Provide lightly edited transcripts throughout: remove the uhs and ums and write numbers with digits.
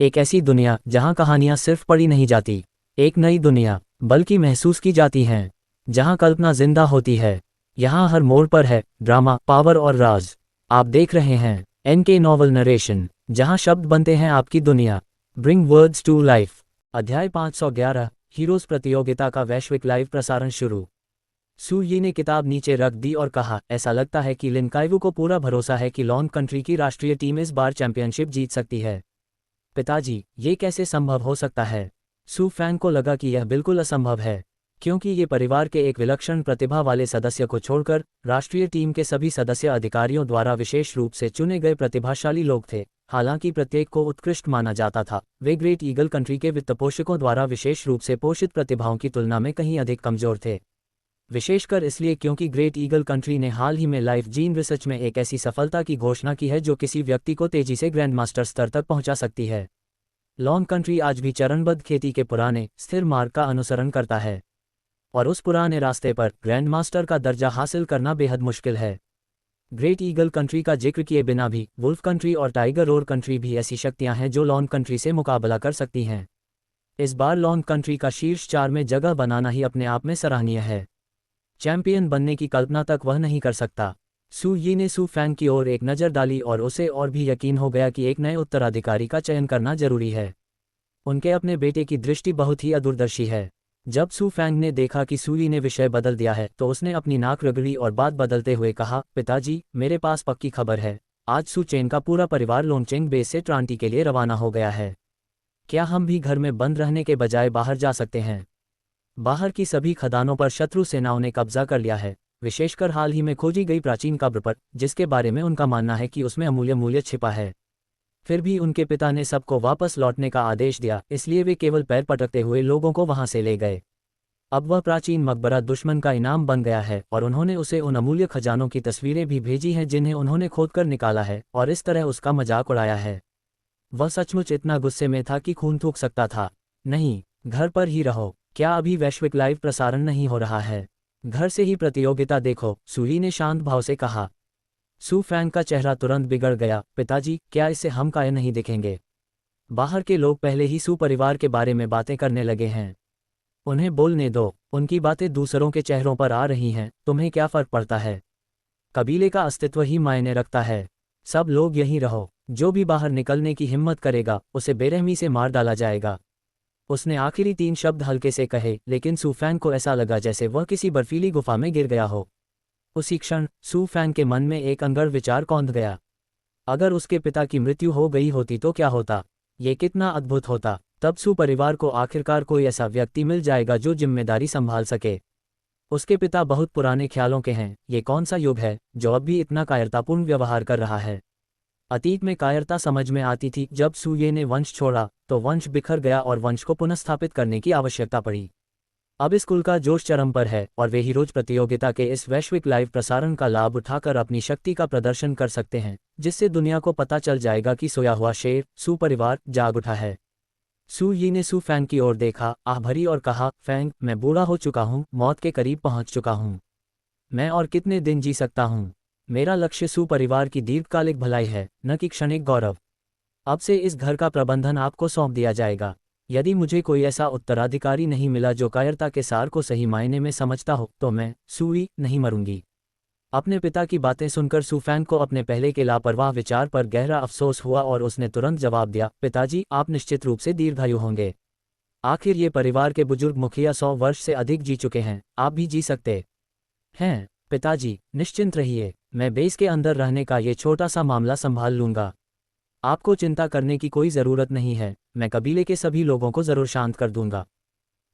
एक ऐसी दुनिया जहां कहानियां सिर्फ पढ़ी नहीं जाती, एक नई दुनिया बल्कि महसूस की जाती हैं, जहां कल्पना जिंदा होती है। यहां हर मोड़ पर है ड्रामा, पावर और राज। आप देख रहे हैं एनके नॉवल नरेशन, जहां शब्द बनते हैं आपकी दुनिया। Bring words to life. अध्याय 511, हीरोज प्रतियोगिता का वैश्विक लाइव प्रसारण शुरू। सू यी ने किताब नीचे रख दी और कहा, ऐसा लगता है कि लिन काइवू को पूरा भरोसा है कि लॉन कंट्री की राष्ट्रीय टीम इस बार चैंपियनशिप जीत सकती है। पिताजी, ये कैसे संभव हो सकता है? सू फैंग को लगा कि यह बिल्कुल असंभव है, क्योंकि ये परिवार के एक विलक्षण प्रतिभा वाले सदस्य को छोड़कर राष्ट्रीय टीम के सभी सदस्य अधिकारियों द्वारा विशेष रूप से चुने गए प्रतिभाशाली लोग थे। हालांकि प्रत्येक को उत्कृष्ट माना जाता था, वे ग्रेट ईगल कंट्री के वित्तपोषकों द्वारा विशेष रूप से पोषित प्रतिभाओं की तुलना में कहीं अधिक कमजोर थे। विशेषकर इसलिए क्योंकि ग्रेट ईगल कंट्री ने हाल ही में लाइफ जीन रिसर्च में एक ऐसी सफलता की घोषणा की है जो किसी व्यक्ति को तेजी से ग्रैंड मास्टर स्तर तक पहुंचा सकती है। लॉन कंट्री आज भी चरणबद्ध खेती के पुराने स्थिर मार्ग का अनुसरण करता है, और उस पुराने रास्ते पर ग्रैंड मास्टर का दर्जा हासिल करना बेहद मुश्किल है। ग्रेट ईगल कंट्री का जिक्र किए बिना भी वुल्फ कंट्री और टाइगर रोर कंट्री भी ऐसी शक्तियां हैं जो लॉन कंट्री से मुकाबला कर सकती हैं। इस बार लॉन कंट्री का शीर्ष 4 में जगह बनाना ही अपने आप में सराहनीय है। चैंपियन बनने की कल्पना तक वह नहीं कर सकता। सू यी ने सू फैंग की ओर एक नज़र डाली और उसे और भी यकीन हो गया कि एक नए उत्तराधिकारी का चयन करना जरूरी है। उनके अपने बेटे की दृष्टि बहुत ही अदूरदर्शी है। जब सू फैंग ने देखा कि सू यी ने विषय बदल दिया है तो उसने अपनी नाक रगड़ी और बात बदलते हुए कहा, पिताजी, मेरे पास पक्की खबर है। आज सू चेन का पूरा परिवार लोनचेंग बेस से ट्रांटी के लिए रवाना हो गया है। क्या हम भी घर में बंद रहने के बजाय बाहर जा सकते हैं? बाहर की सभी खदानों पर शत्रु सेनाओं ने कब्जा कर लिया है, विशेषकर हाल ही में खोजी गई प्राचीन कब्र पर, जिसके बारे में उनका मानना है कि उसमें अमूल्य मूल्य छिपा है। फिर भी उनके पिता ने सबको वापस लौटने का आदेश दिया, इसलिए वे केवल पैर पटकते हुए लोगों को वहां से ले गए। अब वह प्राचीन मकबरा दुश्मन का इनाम बन गया है और उन्होंने उसे उन अमूल्य खजानों की तस्वीरें भी भेजी हैं जिन्हें उन्होंने खोदकर निकाला है और इस तरह उसका मजाक उड़ाया है। वह सचमुच इतना गुस्से में था कि खून थूक सकता था। नहीं, घर पर ही रहो। क्या अभी वैश्विक लाइव प्रसारण नहीं हो रहा है? घर से ही प्रतियोगिता देखो, सू यी ने शांत भाव से कहा। सू फैंग का चेहरा तुरंत बिगड़ गया। पिताजी, क्या इससे हम काहे नहीं दिखेंगे? बाहर के लोग पहले ही सू परिवार के बारे में बातें करने लगे हैं। उन्हें बोलने दो, उनकी बातें दूसरों के चेहरों पर आ रही हैं, तुम्हें क्या फर्क पड़ता है? कबीले का अस्तित्व ही मायने रखता है। सब लोग यहीं रहो। जो भी बाहर निकलने की हिम्मत करेगा उसे बेरहमी से मार डाला जाएगा। उसने आखिरी 3 शब्द हल्के से कहे, लेकिन सू फैंग को ऐसा लगा जैसे वह किसी बर्फीली गुफा में गिर गया हो। उसी क्षण सू फैंग के मन में एक अंगर विचार कौंध गया। अगर उसके पिता की मृत्यु हो गई होती तो क्या होता? ये कितना अद्भुत होता। तब सू परिवार को आखिरकार कोई ऐसा व्यक्ति मिल जाएगा जो जिम्मेदारी संभाल सके। उसके पिता बहुत पुराने ख्यालों के हैं। ये कौन सा युग है जो अब भी इतना कायरतापूर्ण व्यवहार कर रहा है? अतीत में कायरता समझ में आती थी, जब सू ये ने वंश छोड़ा तो वंश बिखर गया और वंश को पुनर्स्थापित करने की आवश्यकता पड़ी। अब इस कुल का जोश चरम पर है और वे हीरोज प्रतियोगिता के इस वैश्विक लाइव प्रसारण का लाभ उठाकर अपनी शक्ति का प्रदर्शन कर सकते हैं, जिससे दुनिया को पता चल जाएगा कि सोया हुआ शेर सू परिवार जाग उठा है। सू यी ने सू फैंग की ओर देखा, आह भरी, और कहा, फैंग, मैं बूढ़ा हो चुका हूँ, मौत के करीब पहुँच चुका हूँ। मैं और कितने दिन जी सकता हूँ? मेरा लक्ष्य सू परिवार की दीर्घकालिक भलाई है, न कि क्षणिक गौरव। अब से इस घर का प्रबंधन आपको सौंप दिया जाएगा। यदि मुझे कोई ऐसा उत्तराधिकारी नहीं मिला जो कायरता के सार को सही मायने में समझता हो तो मैं, सू यी, नहीं मरूंगी। अपने पिता की बातें सुनकर सू फैंग को अपने पहले के लापरवाह विचार पर गहरा अफसोस हुआ और उसने तुरंत जवाब दिया, पिताजी, आप निश्चित रूप से दीर्घायु होंगे। आखिर ये परिवार के बुजुर्ग मुखिया 100 वर्ष से अधिक जी चुके हैं, आप भी जी सकते हैं। पिताजी, निश्चिंत रहिए, मैं बेस के अंदर रहने का ये छोटा सा मामला संभाल लूंगा। आपको चिंता करने की कोई ज़रूरत नहीं है। मैं कबीले के सभी लोगों को ज़रूर शांत कर दूंगा।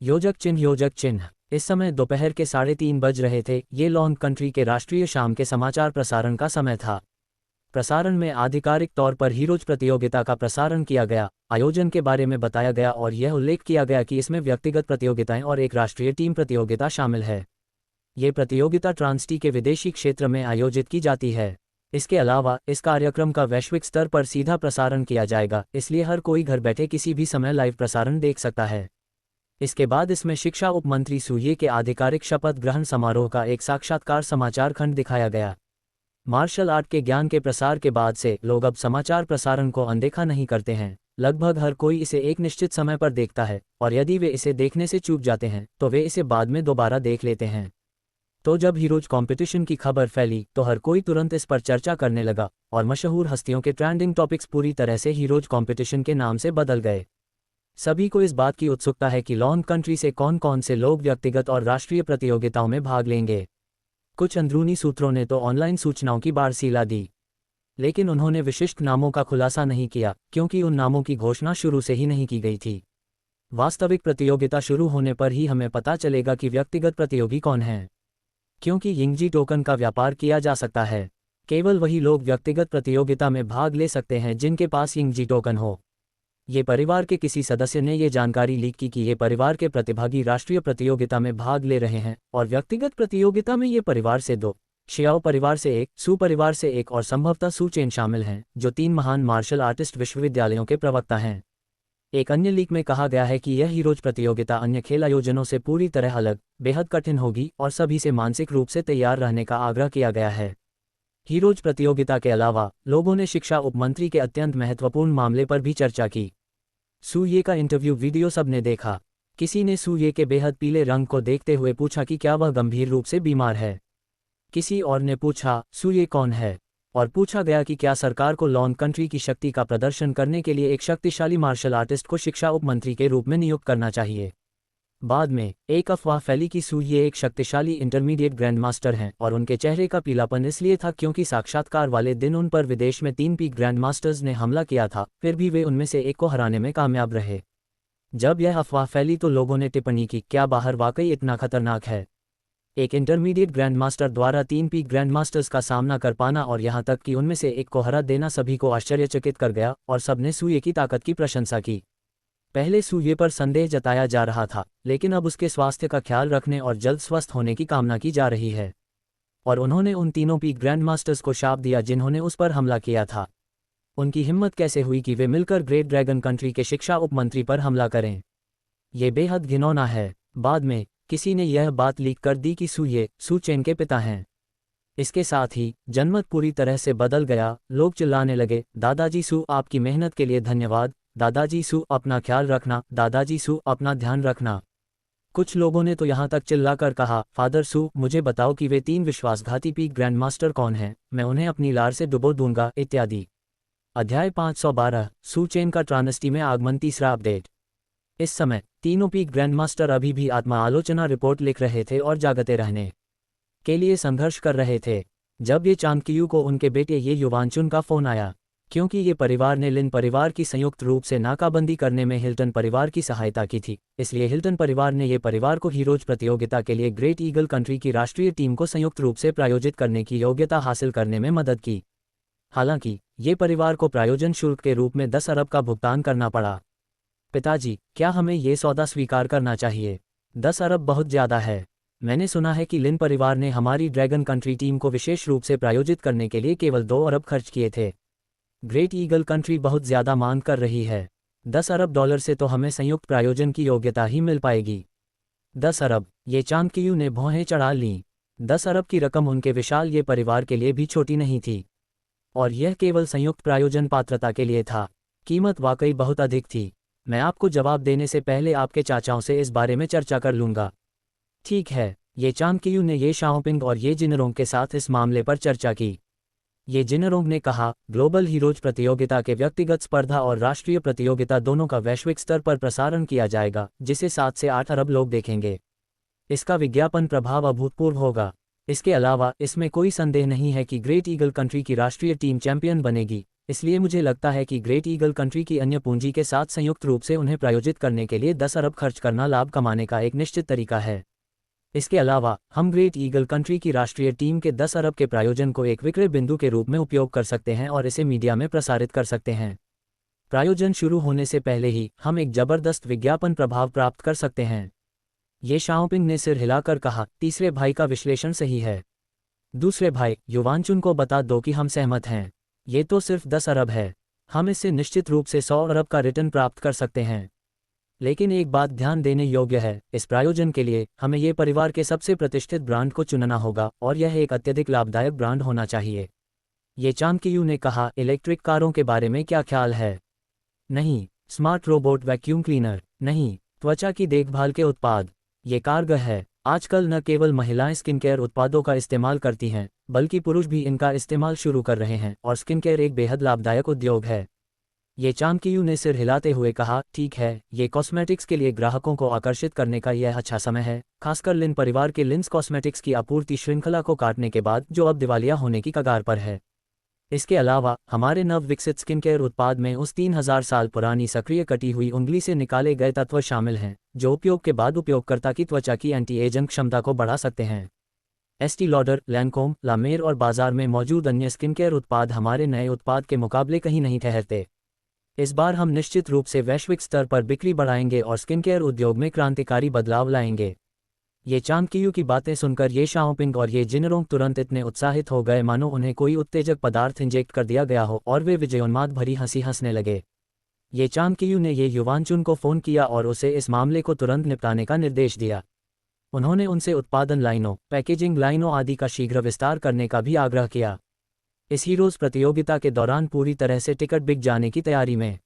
योजक चिन्ह, योजक चिन्ह। इस समय दोपहर के 3:30 बज रहे थे। ये लॉन कंट्री के राष्ट्रीय शाम के समाचार प्रसारण का समय था। प्रसारण में आधिकारिक तौर पर हीरोज प्रतियोगिता का प्रसारण किया गया, आयोजन के बारे में बताया गया और यह उल्लेख किया गया कि इसमें व्यक्तिगत प्रतियोगिताएं और एक राष्ट्रीय टीम प्रतियोगिता शामिल है। ये प्रतियोगिता ट्रांसटी के विदेशी क्षेत्र में आयोजित की जाती है। इसके अलावा इस कार्यक्रम का वैश्विक स्तर पर सीधा प्रसारण किया जाएगा, इसलिए हर कोई घर बैठे किसी भी समय लाइव प्रसारण देख सकता है। इसके बाद इसमें शिक्षा उप मंत्री सू ये के आधिकारिक शपथ ग्रहण समारोह का एक साक्षात्कार समाचार खंड दिखाया गया। मार्शल आर्ट के ज्ञान के प्रसार के बाद से लोग अब समाचार प्रसारण को अनदेखा नहीं करते हैं। लगभग हर कोई इसे एक निश्चित समय पर देखता है, और यदि वे इसे देखने से चूक जाते हैं तो वे इसे बाद में दोबारा देख लेते हैं। तो जब हीरोज कंपटीशन की खबर फैली तो हर कोई तुरंत इस पर चर्चा करने लगा, और मशहूर हस्तियों के ट्रेंडिंग टॉपिक्स पूरी तरह से हीरोज कंपटीशन के नाम से बदल गए। सभी को इस बात की उत्सुकता है कि लॉन कंट्री से कौन कौन से लोग व्यक्तिगत और राष्ट्रीय प्रतियोगिताओं में भाग लेंगे। कुछ अंदरूनी सूत्रों ने तो ऑनलाइन सूचनाओं की बारसीला दी, लेकिन उन्होंने विशिष्ट नामों का खुलासा नहीं किया, क्योंकि उन नामों की घोषणा शुरू से ही नहीं की गई थी। वास्तविक प्रतियोगिता शुरू होने पर ही हमें पता चलेगा कि व्यक्तिगत प्रतियोगी कौन हैं, क्योंकि यिंगजी टोकन का व्यापार किया जा सकता है। केवल वही लोग व्यक्तिगत प्रतियोगिता में भाग ले सकते हैं जिनके पास यिंगजी टोकन हो। ये परिवार के किसी सदस्य ने ये जानकारी लीक की कि ये परिवार के प्रतिभागी राष्ट्रीय प्रतियोगिता में भाग ले रहे हैं, और व्यक्तिगत प्रतियोगिता में ये परिवार से 2, शियाओ परिवार से 1, सू परिवार से 1 और संभवतः सू चेन शामिल हैं, जो 3 महान मार्शल आर्टिस्ट विश्वविद्यालयों के प्रवक्ता हैं। एक अन्य लीक में कहा गया है कि यह हीरोज प्रतियोगिता अन्य खेल आयोजनों से पूरी तरह अलग, बेहद कठिन होगी और सभी से मानसिक रूप से तैयार रहने का आग्रह किया गया है। हीरोज प्रतियोगिता के अलावा लोगों ने शिक्षा उपमंत्री के अत्यंत महत्वपूर्ण मामले पर भी चर्चा की। सू ये का इंटरव्यू वीडियो सबने देखा। किसी ने सू ये के बेहद पीले रंग को देखते हुए पूछा कि क्या वह गंभीर रूप से बीमार है। किसी और ने पूछा सू ये कौन है, और पूछा गया कि क्या सरकार को लॉन कंट्री की शक्ति का प्रदर्शन करने के लिए एक शक्तिशाली मार्शल आर्टिस्ट को शिक्षा उपमंत्री के रूप में नियुक्त करना चाहिए। बाद में एक अफवाह फैली कि सू ये एक शक्तिशाली इंटरमीडिएट ग्रैंड मास्टर हैं, और उनके चेहरे का पीलापन इसलिए था क्योंकि साक्षात्कार वाले दिन उन पर विदेश में 3 पीक ग्रैंड मास्टर्स ने हमला किया था, फिर भी वे उनमें से एक को हराने में कामयाब रहे। जब यह अफवाह फैली तो लोगों ने टिप्पणी की, क्या बाहर वाकई इतना खतरनाक है? एक इंटरमीडिएट ग्रैंड मास्टर द्वारा 3 पीक ग्रैंड मास्टर्स का सामना कर पाना और यहाँ तक कि उनमें से एक को हरा देना सभी को आश्चर्यचकित कर गया, और सबने सू ये की ताकत की प्रशंसा की। पहले सू ये पर संदेह जताया जा रहा था, लेकिन अब उसके स्वास्थ्य का ख्याल रखने और जल्द स्वस्थ होने की कामना की जा रही है। और उन्होंने उन तीनों पीक ग्रैंड मास्टर्स को शाप दिया जिन्होंने उस पर हमला किया था। उनकी हिम्मत कैसे हुई कि वे मिलकर ग्रेट ड्रैगन कंट्री के शिक्षा उपमंत्री पर हमला करें? ये बेहद घिनौना है। बाद में किसी ने यह बात लीक कर दी कि सू ये सू चेन के पिता हैं। इसके साथ ही जनमत पूरी तरह से बदल गया। लोग चिल्लाने लगे, दादाजी सू आपकी मेहनत के लिए धन्यवाद, दादाजी सू अपना ख्याल रखना, दादाजी सू अपना ध्यान रखना। कुछ लोगों ने तो यहाँ तक चिल्लाकर कहा, फादर सू मुझे बताओ कि वे 3 विश्वासघाती पीक ग्रैंड मास्टर कौन हैं, मैं उन्हें अपनी लार से डुबो दूंगा, इत्यादि। अध्याय 512 सू चेन का ट्रानेस्टी में आगमन। तीसरा अपडेट। इस समय तीनों पीक ग्रैंड मास्टर अभी भी आत्मा आलोचना रिपोर्ट लिख रहे थे और जागते रहने के लिए संघर्ष कर रहे थे, जब ये चांगकियू को उनके बेटे ये युवांचुन का फोन आया। क्योंकि ये परिवार ने लिन परिवार की संयुक्त रूप से नाकाबंदी करने में हिल्टन परिवार की सहायता की थी, इसलिए हिल्टन परिवार ने ये परिवार को हीरोज प्रतियोगिता के लिए ग्रेट ईगल कंट्री की राष्ट्रीय टीम को संयुक्त रूप से प्रायोजित करने की योग्यता हासिल करने में मदद की। हालांकि ये परिवार को प्रायोजन शुल्क के रूप में 10 अरब का भुगतान करना पड़ा। पिताजी, क्या हमें ये सौदा स्वीकार करना चाहिए? 10 अरब बहुत ज़्यादा है। मैंने सुना है कि लिन परिवार ने हमारी ड्रैगन कंट्री टीम को विशेष रूप से प्रायोजित करने के लिए केवल 2 अरब खर्च किए थे। ग्रेट ईगल कंट्री बहुत ज़्यादा मांग कर रही है। 10 अरब डॉलर से तो हमें संयुक्त प्रायोजन की योग्यता ही मिल पाएगी। 10 अरब, ये चांगकियू ने भौहें चढ़ा लीं। 10 अरब की रकम उनके विशाल ये परिवार के लिए भी छोटी नहीं थी, और यह केवल संयुक्त प्रायोजन पात्रता के लिए था। कीमत वाकई बहुत अधिक थी। मैं आपको जवाब देने से पहले आपके चाचाओं से इस बारे में चर्चा कर लूँगा। ठीक है। ये चांगकियू ने ये शाओपिंग और ये जिनरोंग के साथ इस मामले पर चर्चा की। ये जिनरोंग ने कहा, ग्लोबल हीरोज प्रतियोगिता के व्यक्तिगत स्पर्धा और राष्ट्रीय प्रतियोगिता दोनों का वैश्विक स्तर पर प्रसारण किया जाएगा, जिसे 7 से 8 अरब लोग देखेंगे। इसका विज्ञापन प्रभाव अभूतपूर्व होगा। इसके अलावा इसमें कोई संदेह नहीं है कि ग्रेट ईगल कंट्री की राष्ट्रीय टीम चैंपियन बनेगी, इसलिए मुझे लगता है कि ग्रेट ईगल कंट्री की अन्य पूंजी के साथ संयुक्त रूप से उन्हें प्रायोजित करने के लिए 10 अरब खर्च करना लाभ कमाने का एक निश्चित तरीका है। इसके अलावा हम ग्रेट ईगल कंट्री की राष्ट्रीय टीम के 10 अरब के प्रायोजन को एक विक्रय बिंदु के रूप में उपयोग कर सकते हैं और इसे मीडिया में प्रसारित कर सकते हैं। प्रायोजन शुरू होने से पहले ही हम एक जबरदस्त विज्ञापन प्रभाव प्राप्त कर सकते हैं। ये शाओपिंग ने सिर हिलाकर कहा। तीसरे भाई का विश्लेषण सही है। दूसरे भाई युवांचुन को बता दो कि हम सहमत हैं। ये तो सिर्फ 10 अरब है। हम इससे निश्चित रूप से 100 अरब का रिटर्न प्राप्त कर सकते हैं। लेकिन एक बात ध्यान देने योग्य है, इस प्रायोजन के लिए हमें ये परिवार के सबसे प्रतिष्ठित ब्रांड को चुनना होगा और यह एक अत्यधिक लाभदायक ब्रांड होना चाहिए। ये चांगकियू ने कहा। इलेक्ट्रिक कारों के बारे में क्या ख्याल है? नहीं, स्मार्ट रोबोट वैक्यूम क्लीनर नहीं, त्वचा की देखभाल के उत्पाद। ये कारगर है। आजकल न केवल महिलाएं स्किन केयर उत्पादों का इस्तेमाल करती हैं, बल्कि पुरुष भी इनका इस्तेमाल शुरू कर रहे हैं और स्किन केयर एक बेहद लाभदायक उद्योग है। ये चाणक्यू ने सिर हिलाते हुए कहा, ठीक है, ये कॉस्मेटिक्स के लिए ग्राहकों को आकर्षित करने का यह अच्छा समय है, खासकर लिन परिवार के लिंस कॉस्मेटिक्स की आपूर्ति श्रृंखला को काटने के बाद जो अब दिवालिया होने की कगार पर है। इसके अलावा हमारे नव विकसित स्किन केयर उत्पाद में उस 3000 साल पुरानी सक्रिय कटी हुई उंगली से निकाले गए तत्व शामिल हैं, जो उपयोग के बाद उपयोगकर्ता की त्वचा की एंटी एजिंग क्षमता को बढ़ा सकते हैं। एस्टी लॉडर, लैनकोम, ला मेर और बाजार में मौजूद अन्य स्किन केयर उत्पाद हमारे नए उत्पाद के मुकाबले कहीं नहीं ठहरते। इस बार हम निश्चित रूप से वैश्विक स्तर पर बिक्री बढ़ाएंगे और स्किन केयर उद्योग में क्रांतिकारी बदलाव लाएंगे। ये चाणक्यू की बातें सुनकर ये शाओपिंग और ये जिनरोंग तुरंत इतने उत्साहित हो गए मानो उन्हें कोई उत्तेजक पदार्थ इंजेक्ट कर दिया गया हो और वे विजयोन्माद भरी हंसी हंसने लगे। ये चाणक्यू ने ये युवांचुन को फ़ोन किया और उसे इस मामले को तुरंत निपटाने का निर्देश दिया। उन्होंने उनसे उत्पादन लाइनों, पैकेजिंग लाइनों आदि का शीघ्र विस्तार करने का भी आग्रह किया। इस हीरोज़ प्रतियोगिता के दौरान पूरी तरह से टिकट बिक जाने की तैयारी में।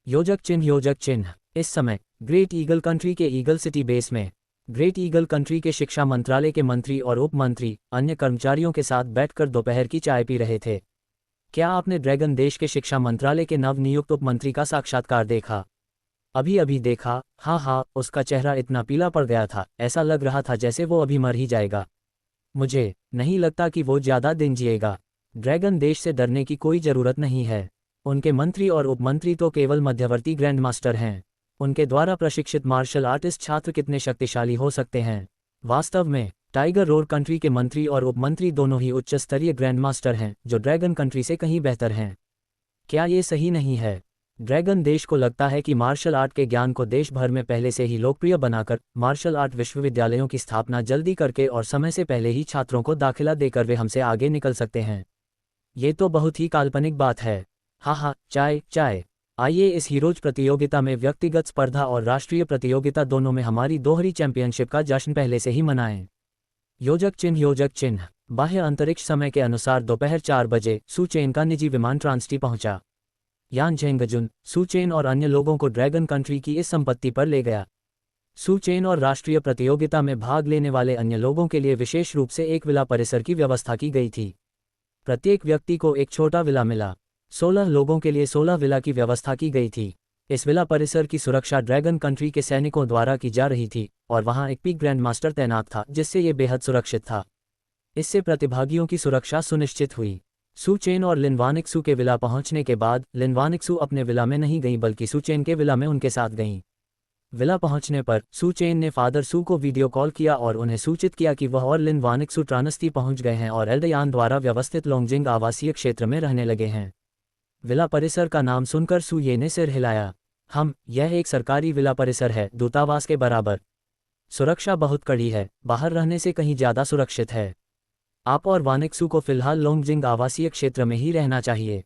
योजक चिन्ह। इस समय ग्रेट ईगल कंट्री के ईगल सिटी बेस में ग्रेट ईगल कंट्री के शिक्षा मंत्रालय के मंत्री और उप मंत्री अन्य कर्मचारियों के साथ बैठकर दोपहर की चाय पी रहे थे। क्या आपने ड्रैगन देश के शिक्षा मंत्रालय के नव नियुक्त उप मंत्री का साक्षात्कार देखा? अभी अभी देखा। हाँ, उसका चेहरा इतना पीला पड़ गया था, ऐसा लग रहा था जैसे वो अभी मर ही जाएगा। मुझे नहीं लगता कि वो ज़्यादा दिन जिएगा। ड्रैगन देश से डरने की कोई ज़रूरत नहीं है। उनके मंत्री और उपमंत्री तो केवल मध्यवर्ती ग्रैंड मास्टर हैं। उनके द्वारा प्रशिक्षित मार्शल आर्टिस्ट छात्र कितने शक्तिशाली हो सकते हैं। वास्तव में टाइगर रोर कंट्री के मंत्री और उपमंत्री दोनों ही उच्च स्तरीय ग्रैंड मास्टर हैं, जो ड्रैगन कंट्री से कहीं बेहतर हैं। क्या ये सही नहीं है? ड्रैगन देश को लगता है कि मार्शल आर्ट के ज्ञान को देश भर में पहले से ही लोकप्रिय बनाकर मार्शल आर्ट विश्वविद्यालयों की स्थापना जल्दी करके और समय से पहले ही छात्रों को दाखिला देकर वे हमसे आगे निकल सकते हैं। ये तो बहुत ही काल्पनिक बात है। हाँ, चाय। आइए इस हीरोज प्रतियोगिता में व्यक्तिगत स्पर्धा और राष्ट्रीय प्रतियोगिता दोनों में हमारी दोहरी चैंपियनशिप का जश्न पहले से ही मनाएं। योजक चिन्ह। बाह्य अंतरिक्ष समय के अनुसार दोपहर 4 बजे सू चेन का निजी विमान ट्रांसटी पहुंचा। यान झेंगजुन, सू चेन और अन्य लोगों को ड्रैगन कंट्री की इस संपत्ति पर ले गया। सू चेन और राष्ट्रीय प्रतियोगिता में भाग लेने वाले अन्य लोगों के लिए विशेष रूप से एक विला परिसर की व्यवस्था की गई थी। प्रत्येक व्यक्ति को एक छोटा विला मिला। 16 लोगों के लिए 16 विला की व्यवस्था की गई थी। इस विला परिसर की सुरक्षा ड्रैगन कंट्री के सैनिकों द्वारा की जा रही थी और वहां एक पीक ग्रैंड मास्टर तैनात था, जिससे ये बेहद सुरक्षित था। इससे प्रतिभागियों की सुरक्षा सुनिश्चित हुई। सू चेन और लिन वानिक्सू के विला पहुंचने के बाद लिन वानिक्सू अपने विला में नहीं गईं बल्कि सू चेन के विला में उनके साथ गईं। विला पहुंचने पर सू चेन ने फादर सू को वीडियो कॉल किया और उन्हें सूचित किया कि वह और लिन वानिक्सू ट्रानस्टी पहुंच गए हैं और एल्डयान द्वारा व्यवस्थित लोंगजिंग आवासीय क्षेत्र में रहने लगे हैं। विला परिसर का नाम सुनकर सू ये ने सिर हिलाया। यह एक सरकारी विला परिसर है, दूतावास के बराबर। सुरक्षा बहुत कड़ी है, बाहर रहने से कहीं ज़्यादा सुरक्षित है। आप और वानिक्सू को फिलहाल लोंगजिंग आवासीय क्षेत्र में ही रहना चाहिए।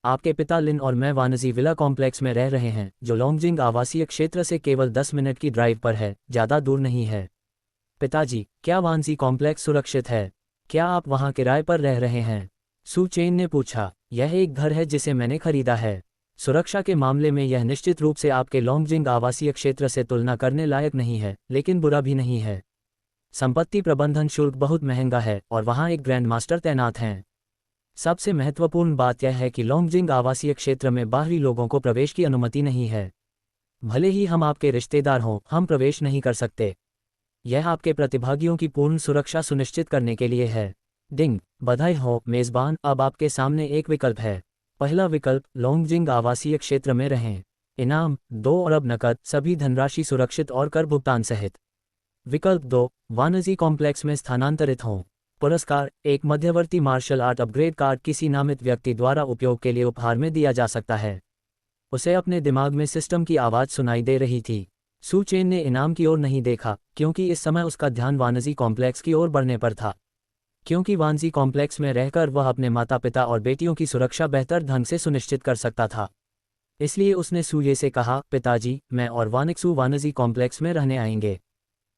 आपके पिता लिन और मैं वानजी विला कॉम्प्लेक्स में रह रहे हैं, जो लोंगजिंग आवासीय क्षेत्र से केवल 10 मिनट की ड्राइव पर है, ज़्यादा दूर नहीं है। पिताजी, क्या वानजी कॉम्प्लेक्स सुरक्षित है? क्या आप वहाँ किराए पर रह रहे हैं? सू चेन ने पूछा। यह एक घर है जिसे मैंने खरीदा है। सुरक्षा के मामले में यह निश्चित रूप से आपके लोंगजिंग आवासीय क्षेत्र से तुलना करने लायक नहीं है, लेकिन बुरा भी नहीं है। संपत्ति प्रबंधन शुल्क बहुत महंगा है और वहाँ एक ग्रैंड मास्टर तैनात हैं। सबसे महत्वपूर्ण बात यह है कि लोंगजिंग आवासीय क्षेत्र में बाहरी लोगों को प्रवेश की अनुमति नहीं है। भले ही हम आपके रिश्तेदार हों, हम प्रवेश नहीं कर सकते। यह आपके प्रतिभागियों की पूर्ण सुरक्षा सुनिश्चित करने के लिए है। डिंग, बधाई हो मेज़बान। अब आपके सामने एक विकल्प है। पहला विकल्प, लोंगजिंग आवासीय क्षेत्र में रहें। इनाम 2 अरब नकद, सभी धनराशि सुरक्षित और कर भुगतान सहित। विकल्प 2, वानजी कॉम्प्लेक्स में स्थानांतरित हों। पुरस्कार, एक मध्यवर्ती मार्शल आर्ट अपग्रेड कार्ड किसी नामित व्यक्ति द्वारा उपयोग के लिए उपहार में दिया जा सकता है। उसे अपने दिमाग में सिस्टम की आवाज़ सुनाई दे रही थी। सू चेन ने इनाम की ओर नहीं देखा, क्योंकि इस समय उसका ध्यान वानजी कॉम्प्लेक्स की ओर बढ़ने पर था। क्योंकि वानजी कॉम्प्लेक्स में रहकर वह अपने माता पिता और बेटियों की सुरक्षा बेहतर ढंग से सुनिश्चित कर सकता था। इसलिए उसने सूये से कहा, पिताजी, मैं और वानिक्सू वानजी कॉम्प्लेक्स में रहने आएंगे।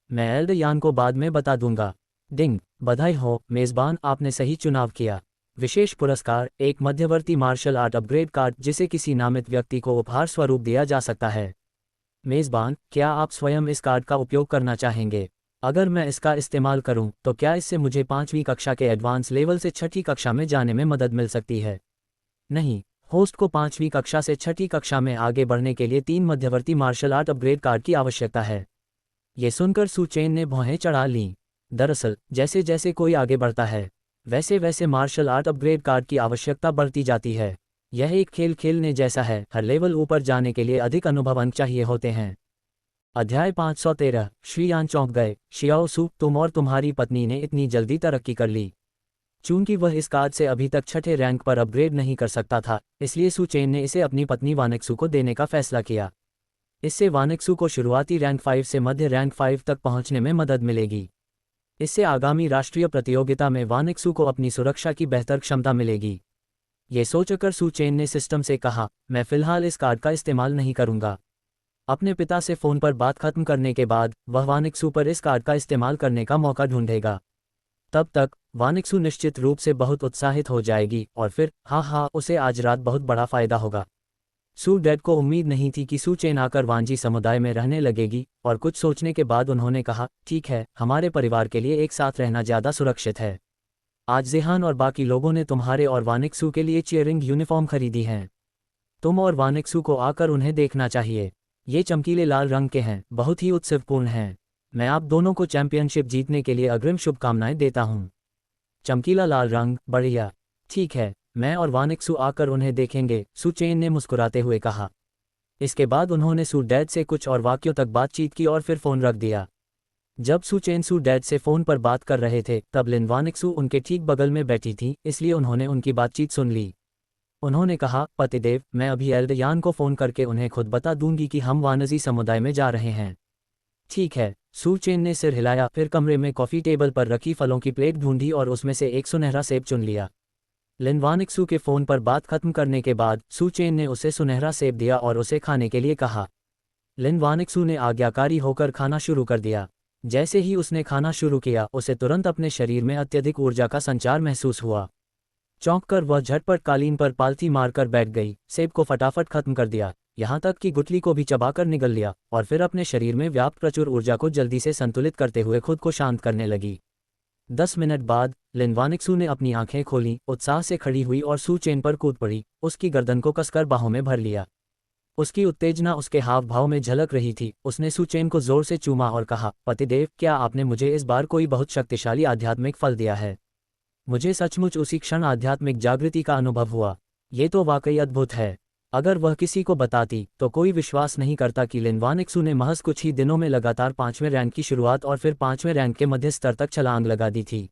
मैं एल्डयान को बाद में बता दूंगा। डिंग, बधाई हो मेज़बान, आपने सही चुनाव किया। विशेष पुरस्कार, एक मध्यवर्ती मार्शल आर्ट अपग्रेड कार्ड जिसे किसी नामित व्यक्ति को उपहार स्वरूप दिया जा सकता है। मेज़बान, क्या आप स्वयं इस कार्ड का उपयोग करना चाहेंगे? अगर मैं इसका इस्तेमाल करूं, तो क्या इससे मुझे 5वीं कक्षा के एडवांस लेवल से 6ठी कक्षा में जाने में मदद मिल सकती है? नहीं, होस्ट को 5वीं कक्षा से 6ठी कक्षा में आगे बढ़ने के लिए 3 मध्यवर्ती मार्शल आर्ट अपग्रेड कार्ड की आवश्यकता है। ये सुनकर सू चेन ने भौहें चढ़ा लीं। दरअसल, जैसे जैसे कोई आगे बढ़ता है, वैसे वैसे मार्शल आर्ट अपग्रेड कार्ड की आवश्यकता बढ़ती जाती है। यह एक खेल खेलने जैसा है, हर लेवल ऊपर जाने के लिए अधिक अनुभव अंक चाहिए होते हैं। अध्याय 513। श्री यान चौंक गए। शियाओ सू, तुम और तुम्हारी पत्नी ने इतनी जल्दी तरक्की कर ली। चूंकि वह इस कार्ड से अभी तक 6ठे रैंक पर अपग्रेड नहीं कर सकता था, इसलिए सू चेन ने इसे अपनी पत्नी वानेक्सू को देने का फैसला किया। इससे वानेक्सू को शुरुआती रैंक 5 से मध्य रैंक 5 तक पहुंचने में मदद मिलेगी। इससे आगामी राष्ट्रीय प्रतियोगिता में वानेक्सू को अपनी सुरक्षा की बेहतर क्षमता मिलेगी। ये सोचकर सू चेन ने सिस्टम से कहा, मैं फिलहाल इस कार्ड का इस्तेमाल नहीं करूंगा। अपने पिता से फ़ोन पर बात खत्म करने के बाद वह वानेक्सू पर इस कार्ड का इस्तेमाल करने का मौका ढूंढेगा। तब तक वानेक्सू निश्चित रूप से बहुत उत्साहित हो जाएगी और फिर उसे आज रात बहुत बड़ा फायदा होगा। सू डैड को उम्मीद नहीं थी कि सू चेन आकर वांजी समुदाय में रहने लगेगी, और कुछ सोचने के बाद उन्होंने कहा, ठीक है, हमारे परिवार के लिए एक साथ रहना ज़्यादा सुरक्षित है। आज जेहान और बाकी लोगों ने तुम्हारे और वानेक्सू के लिए चीयरिंग यूनिफॉर्म खरीदी हैं। तुम और वानेक्सू को आकर उन्हें देखना चाहिए। ये चमकीले लाल रंग के हैं, बहुत ही उत्सवपूर्ण हैं। मैं आप दोनों को चैंपियनशिप जीतने के लिए अग्रिम शुभकामनाएं देता हूँ। चमकीला लाल रंग, बढ़िया। ठीक है, मैं और वानेक्सू आकर उन्हें देखेंगे, सू चेन ने मुस्कुराते हुए कहा। इसके बाद उन्होंने सू डैड से कुछ और वाक्यों तक बातचीत की और फिर फ़ोन रख दिया। जब सू चेन सू डैड से फ़ोन पर बात कर रहे थे, तब लिन वानेक्सू उनके ठीक बगल में बैठी थी, इसलिए उन्होंने उनकी बातचीत सुन ली। उन्होंने कहा, पतिदेव, मैं अभी एल्डर यान को फ़ोन करके उन्हें खुद बता दूंगी कि हम वानजी समुदाय में जा रहे हैं। ठीक है, सू चेन ने सिर हिलाया, फिर कमरे में कॉफ़ी टेबल पर रखी फलों की प्लेट ढूंढी और उसमें से एक सुनहरा सेब चुन लिया। लिन वानेक्सू के फ़ोन पर बात खत्म करने के बाद सू चेन ने उसे सुनहरा सेब दिया और उसे खाने के लिए कहा। लिन वानेक्सू ने आज्ञाकारी होकर खाना शुरू कर दिया। जैसे ही उसने खाना शुरू किया, उसे तुरंत अपने शरीर में अत्यधिक ऊर्जा का संचार महसूस हुआ। चौंककर वह झटपट कालीन पर पालथी मारकर बैठ गई, सेब को फटाफट खत्म कर दिया, यहाँ तक कि गुठली को भी चबाकर निगल लिया, और फिर अपने शरीर में व्याप्त प्रचुर ऊर्जा को जल्दी से संतुलित करते हुए खुद को शांत करने लगी। 10 मिनट बाद लिन वानेक्सू ने अपनी आंखें खोलीं, उत्साह से खड़ी हुई और सू चेन पर कूद पड़ी, उसकी गर्दन को कसकर बाहों में भर लिया। उसकी उत्तेजना उसके हाव भाव में झलक रही थी। उसने सू चेन को जोर से चूमा और कहा, पतिदेव, क्या आपने मुझे इस बार कोई बहुत शक्तिशाली आध्यात्मिक फल दिया है? मुझे सचमुच उसी क्षण आध्यात्मिक जागृति का अनुभव हुआ। ये तो वाकई अद्भुत है। अगर वह किसी को बताती तो कोई विश्वास नहीं करता कि लिन वानेक्सू ने महज कुछ ही दिनों में लगातार 5वें रैंक की शुरुआत और फिर 5वें रैंक के मध्य स्तर तक छलांग लगा दी थी।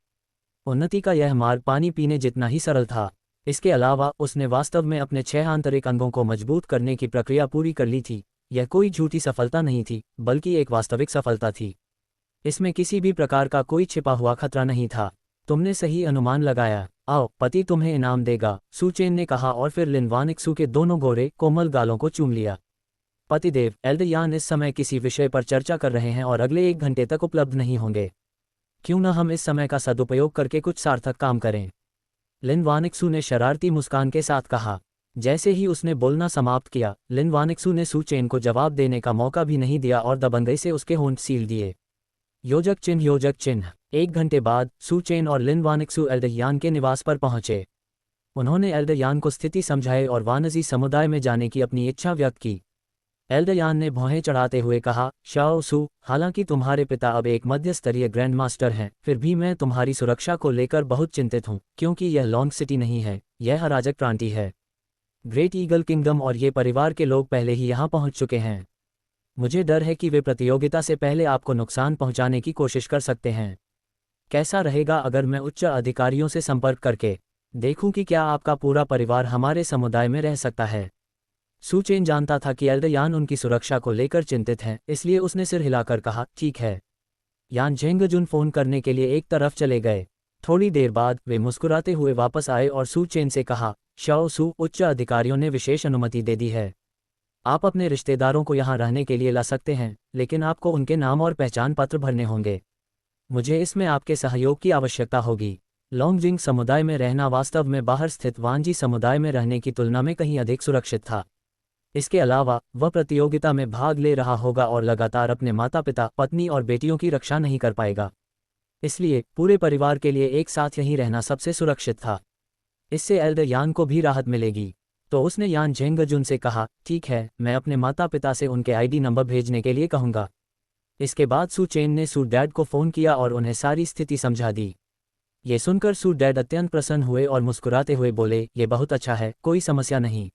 उन्नति का यह मार्ग पानी पीने जितना ही सरल था। इसके अलावा उसने वास्तव में अपने 6 आंतरिक अंगों को मजबूत करने की प्रक्रिया पूरी कर ली थी। यह कोई झूठी सफलता नहीं थी, बल्कि एक वास्तविक सफलता थी। इसमें किसी भी प्रकार का कोई छिपा हुआ खतरा नहीं था। तुमने सही अनुमान लगाया। आओ, पति तुम्हें इनाम देगा, सू चेन ने कहा और फिर लिन वानेक्सू के दोनों गोरे कोमल गालों को चूम लिया। पतिदेव, एल्डर यान इस समय किसी विषय पर चर्चा कर रहे हैं और अगले 1 घंटे तक उपलब्ध नहीं होंगे। क्यों न हम इस समय का सदुपयोग करके कुछ सार्थक काम करें? लिन वानेक्सू ने शरारती मुस्कान के साथ कहा। जैसे ही उसने बोलना समाप्त किया, लिन वानेक्सू ने सू चेन को जवाब देने का मौका भी नहीं दिया और दबंगई से उसके होंठ सील दिए। योजक चिन्ह, योजक चिन्ह। 1 घंटे बाद सू चेन और लिन वानेक्सू एल्डर यान के निवास पर पहुंचे। उन्होंने एल्डर यान को स्थिति समझाई और वानजी समुदाय में जाने की अपनी इच्छा व्यक्त की। एल्डर यान ने भौहें चढ़ाते हुए कहा, शाओ सू, हालांकि तुम्हारे पिता अब एक मध्य स्तरीय ग्रैंड मास्टर हैं, फिर भी मैं तुम्हारी सुरक्षा को लेकर बहुत चिंतित हूं, क्योंकि यह लॉन्ग सिटी नहीं है, यह अराजक प्रांति है। ग्रेट ईगल किंगडम और ये परिवार के लोग पहले ही यहाँ पहुंच चुके हैं। मुझे डर है कि वे प्रतियोगिता से पहले आपको नुकसान पहुंचाने की कोशिश कर सकते हैं। कैसा रहेगा अगर मैं उच्च अधिकारियों से संपर्क करके देखूं कि क्या आपका पूरा परिवार हमारे समुदाय में रह सकता है? सू चेन जानता था कि एल्डर यान उनकी सुरक्षा को लेकर चिंतित हैं, इसलिए उसने सिर हिलाकर कहा, ठीक है। यान झेंगजुन फ़ोन करने के लिए एक तरफ चले गए। थोड़ी देर बाद वे मुस्कुराते हुए वापस आए और सू चेन से कहा, शाओ सू, उच्च अधिकारियों ने विशेष अनुमति दे दी है। आप अपने रिश्तेदारों को यहाँ रहने के लिए ला सकते हैं, लेकिन आपको उनके नाम और पहचान पत्र भरने होंगे। मुझे इसमें आपके सहयोग की आवश्यकता होगी। लॉन्गजिंग समुदाय में रहना वास्तव में बाहर स्थित वांजी समुदाय में रहने की तुलना में कहीं अधिक सुरक्षित था। इसके अलावा वह प्रतियोगिता में भाग ले रहा होगा और लगातार अपने माता पिता, पत्नी और बेटियों की रक्षा नहीं कर पाएगा। इसलिए पूरे परिवार के लिए एक साथ यहीं रहना सबसे सुरक्षित था। इससे एल्डर यान को भी राहत मिलेगी। तो उसने यान झेंगजुन से कहा, ठीक है, मैं अपने माता पिता से उनके आईडी नंबर भेजने के लिए कहूँगा। इसके बाद सू चेन ने सू डैड को फ़ोन किया और उन्हें सारी स्थिति समझा दी। ये सुनकर सू डैड अत्यंत प्रसन्न हुए और मुस्कुराते हुए बोले, ये बहुत अच्छा है, कोई समस्या नहीं।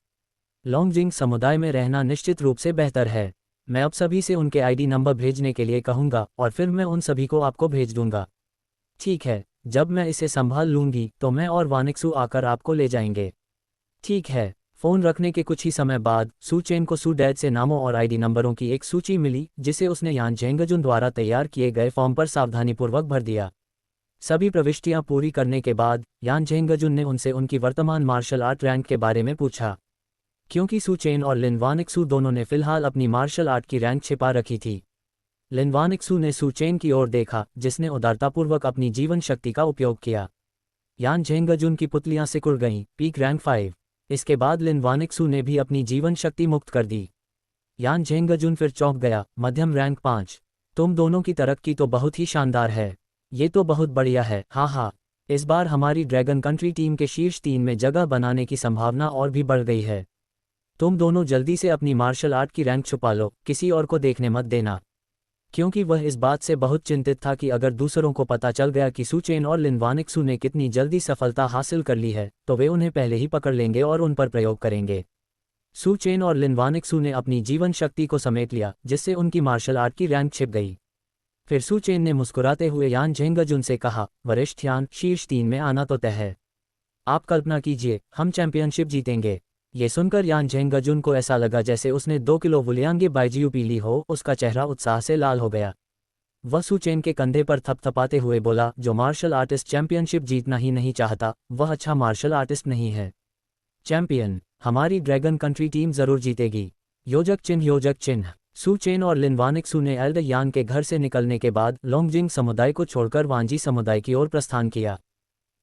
लॉन्गजिंग समुदाय में रहना निश्चित रूप से बेहतर है। मैं अब सभी से उनके आईडी नंबर भेजने के लिए कहूँगा और फिर मैं उन सभी को आपको भेज दूंगा। ठीक है, जब मैं इसे संभाल लूंगी तो मैं और वानिक्सू आकर आपको ले जाएंगे। ठीक है। फ़ोन रखने के कुछ ही समय बाद सू चेन को सू डैड से नामों और आईडी नंबरों की एक सूची मिली, जिसे उसने यान झेंगजुन द्वारा तैयार किए गए फॉर्म पर सावधानीपूर्वक भर दिया। सभी प्रविष्टियां पूरी करने के बाद यान झेंगजुन ने उनसे उनकी वर्तमान मार्शल आर्ट रैंक के बारे में पूछा। क्योंकि सू चेन और लिन वानिक्सू दोनों ने फिलहाल अपनी मार्शल आर्ट की रैंक छिपा रखी थी। लिन वानिक्सू ने सू चेन की ओर देखा, जिसने उदारतापूर्वक अपनी जीवन शक्ति का उपयोग किया। यान झेंगजुन की पुतलियां सिकुड़ गईं, पीक रैंक 5। इसके बाद लिन वानिक्सू ने भी अपनी जीवन शक्ति मुक्त कर दी। यान झेंगजुन फिर चौंक गया, मध्यम रैंक 5। तुम दोनों की तरक्की तो बहुत ही शानदार है। ये तो बहुत बढ़िया है। हाँ हाँ, इस बार हमारी ड्रैगन कंट्री टीम के शीर्ष 3 में जगह बनाने की संभावना और भी बढ़ गई है। तुम दोनों जल्दी से अपनी मार्शल आर्ट की रैंक छुपा लो, किसी और को देखने मत देना। क्योंकि वह इस बात से बहुत चिंतित था कि अगर दूसरों को पता चल गया कि सू चेन और लिन वानिक्सू ने कितनी जल्दी सफलता हासिल कर ली है, तो वे उन्हें पहले ही पकड़ लेंगे और उन पर प्रयोग करेंगे। सू चेन और लिन वानिक्सू ने अपनी जीवन शक्ति को समेट लिया, जिससे उनकी मार्शल आर्ट की रैंक छिप गई। फिर सू चेन ने मुस्कुराते हुए यान झेंगजुन से कहा, वरिष्ठ यान, शीर्ष 3 में आना तो तय है। आप कल्पना कीजिए, हम चैंपियनशिप जीतेंगे। ये सुनकर यान झेंगजुन को ऐसा लगा जैसे उसने 2 किलो वुलियांगे बाइजियू पी ली हो। उसका चेहरा उत्साह से लाल हो गया। वह सू चेन के कंधे पर थपथपाते हुए बोला, जो मार्शल आर्टिस्ट चैंपियनशिप जीतना ही नहीं चाहता, वह अच्छा मार्शल आर्टिस्ट नहीं है। चैंपियन, हमारी ड्रैगन कंट्री टीम जरूर जीतेगी। योजक चिन्ह, योजक चिन्ह। सू चेन और लिन वानिक्सू ने एल्डर यान के घर से निकलने के बाद लॉन्गजिंग समुदाय को छोड़कर वांजी समुदाय की ओर प्रस्थान किया।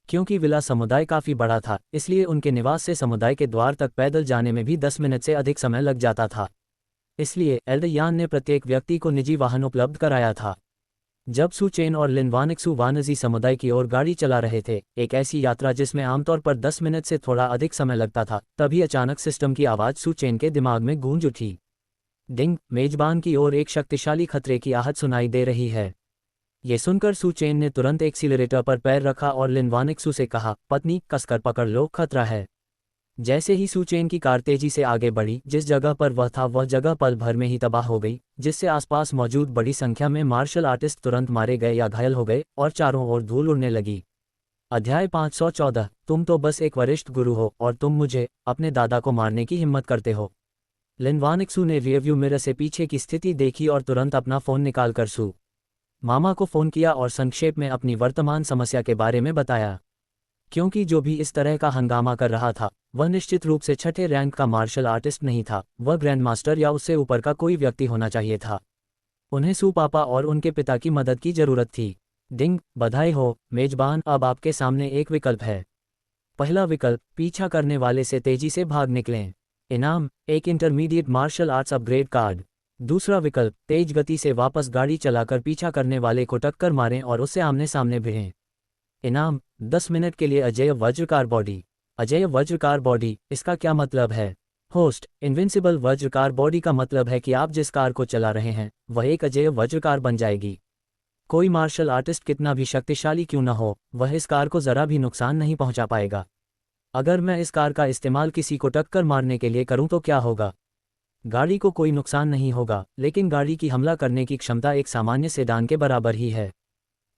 क्योंकि विला समुदाय काफ़ी बड़ा था, इसलिए उनके निवास से समुदाय के द्वार तक पैदल जाने में भी 10 मिनट से अधिक समय लग जाता था। इसलिए एल्डर यान ने प्रत्येक व्यक्ति को निजी वाहन उपलब्ध कराया था। जब सू चेन और लिन वानिक्सू वानजी समुदाय की ओर गाड़ी चला रहे थे, एक ऐसी यात्रा जिसमें आमतौर पर 10 मिनट से थोड़ा अधिक समय लगता था, तभी अचानक सिस्टम की आवाज़ सू चेन के दिमाग में गूंज उठी। डिंग, मेजबान की ओर एक शक्तिशाली खतरे की आहट सुनाई दे रही है। ये सुनकर सू चेन ने तुरंत एक्सीलरेटर पर पैर रखा और लिन वानिक्सू से कहा, पत्नी, कसकर पकड़ लो, खतरा है। जैसे ही सू चेन की कार तेजी से आगे बढ़ी, जिस जगह पर वह था वह जगह पल भर में ही तबाह हो गई, जिससे आसपास मौजूद बड़ी संख्या में मार्शल आर्टिस्ट तुरंत मारे गए या घायल हो गए और चारों ओर धूल उड़ने लगी। अध्याय 514। तुम तो बस एक वरिष्ठ गुरु हो और तुम मुझे, अपने दादा को मारने की हिम्मत करते हो। लिन वानिक्सू ने रियरव्यू मिरर से पीछे की स्थिति देखी और तुरंत अपना फ़ोन निकालकर सू मामा को फ़ोन किया और संक्षेप में अपनी वर्तमान समस्या के बारे में बताया। क्योंकि जो भी इस तरह का हंगामा कर रहा था, वह निश्चित रूप से 6ठे रैंक का मार्शल आर्टिस्ट नहीं था, वह ग्रैंड मास्टर या उससे ऊपर का कोई व्यक्ति होना चाहिए था। उन्हें सू पापा और उनके पिता की मदद की जरूरत थी। डिंग, बधाई हो मेजबान, अब आपके सामने एक विकल्प है। पहला विकल्प, पीछा करने वाले से तेजी से भाग निकलें। इनाम, एक intermediate martial arts upgrade card. दूसरा विकल्प, तेज गति से वापस गाड़ी चलाकर पीछा करने वाले को टक्कर मारें और उससे आमने सामने भिड़ें। इनाम, 10 मिनट के लिए अजेय वज्रकार बॉडी। अजेय वज्रकार बॉडी, इसका क्या मतलब है? होस्ट, इनविंसिबल वज्रकार बॉडी का मतलब है कि आप जिस कार को चला रहे हैं वह एक अजेय वज्रकार बन जाएगी। कोई मार्शल आर्टिस्ट कितना भी शक्तिशाली क्यों न हो, वह इस कार को जरा भी नुकसान नहीं पहुंचा पाएगा। अगर मैं इस कार का इस्तेमाल किसी को टक्कर मारने के लिए करूं तो क्या होगा? गाड़ी को कोई नुकसान नहीं होगा, लेकिन गाड़ी की हमला करने की क्षमता एक सामान्य सेडान के बराबर ही है।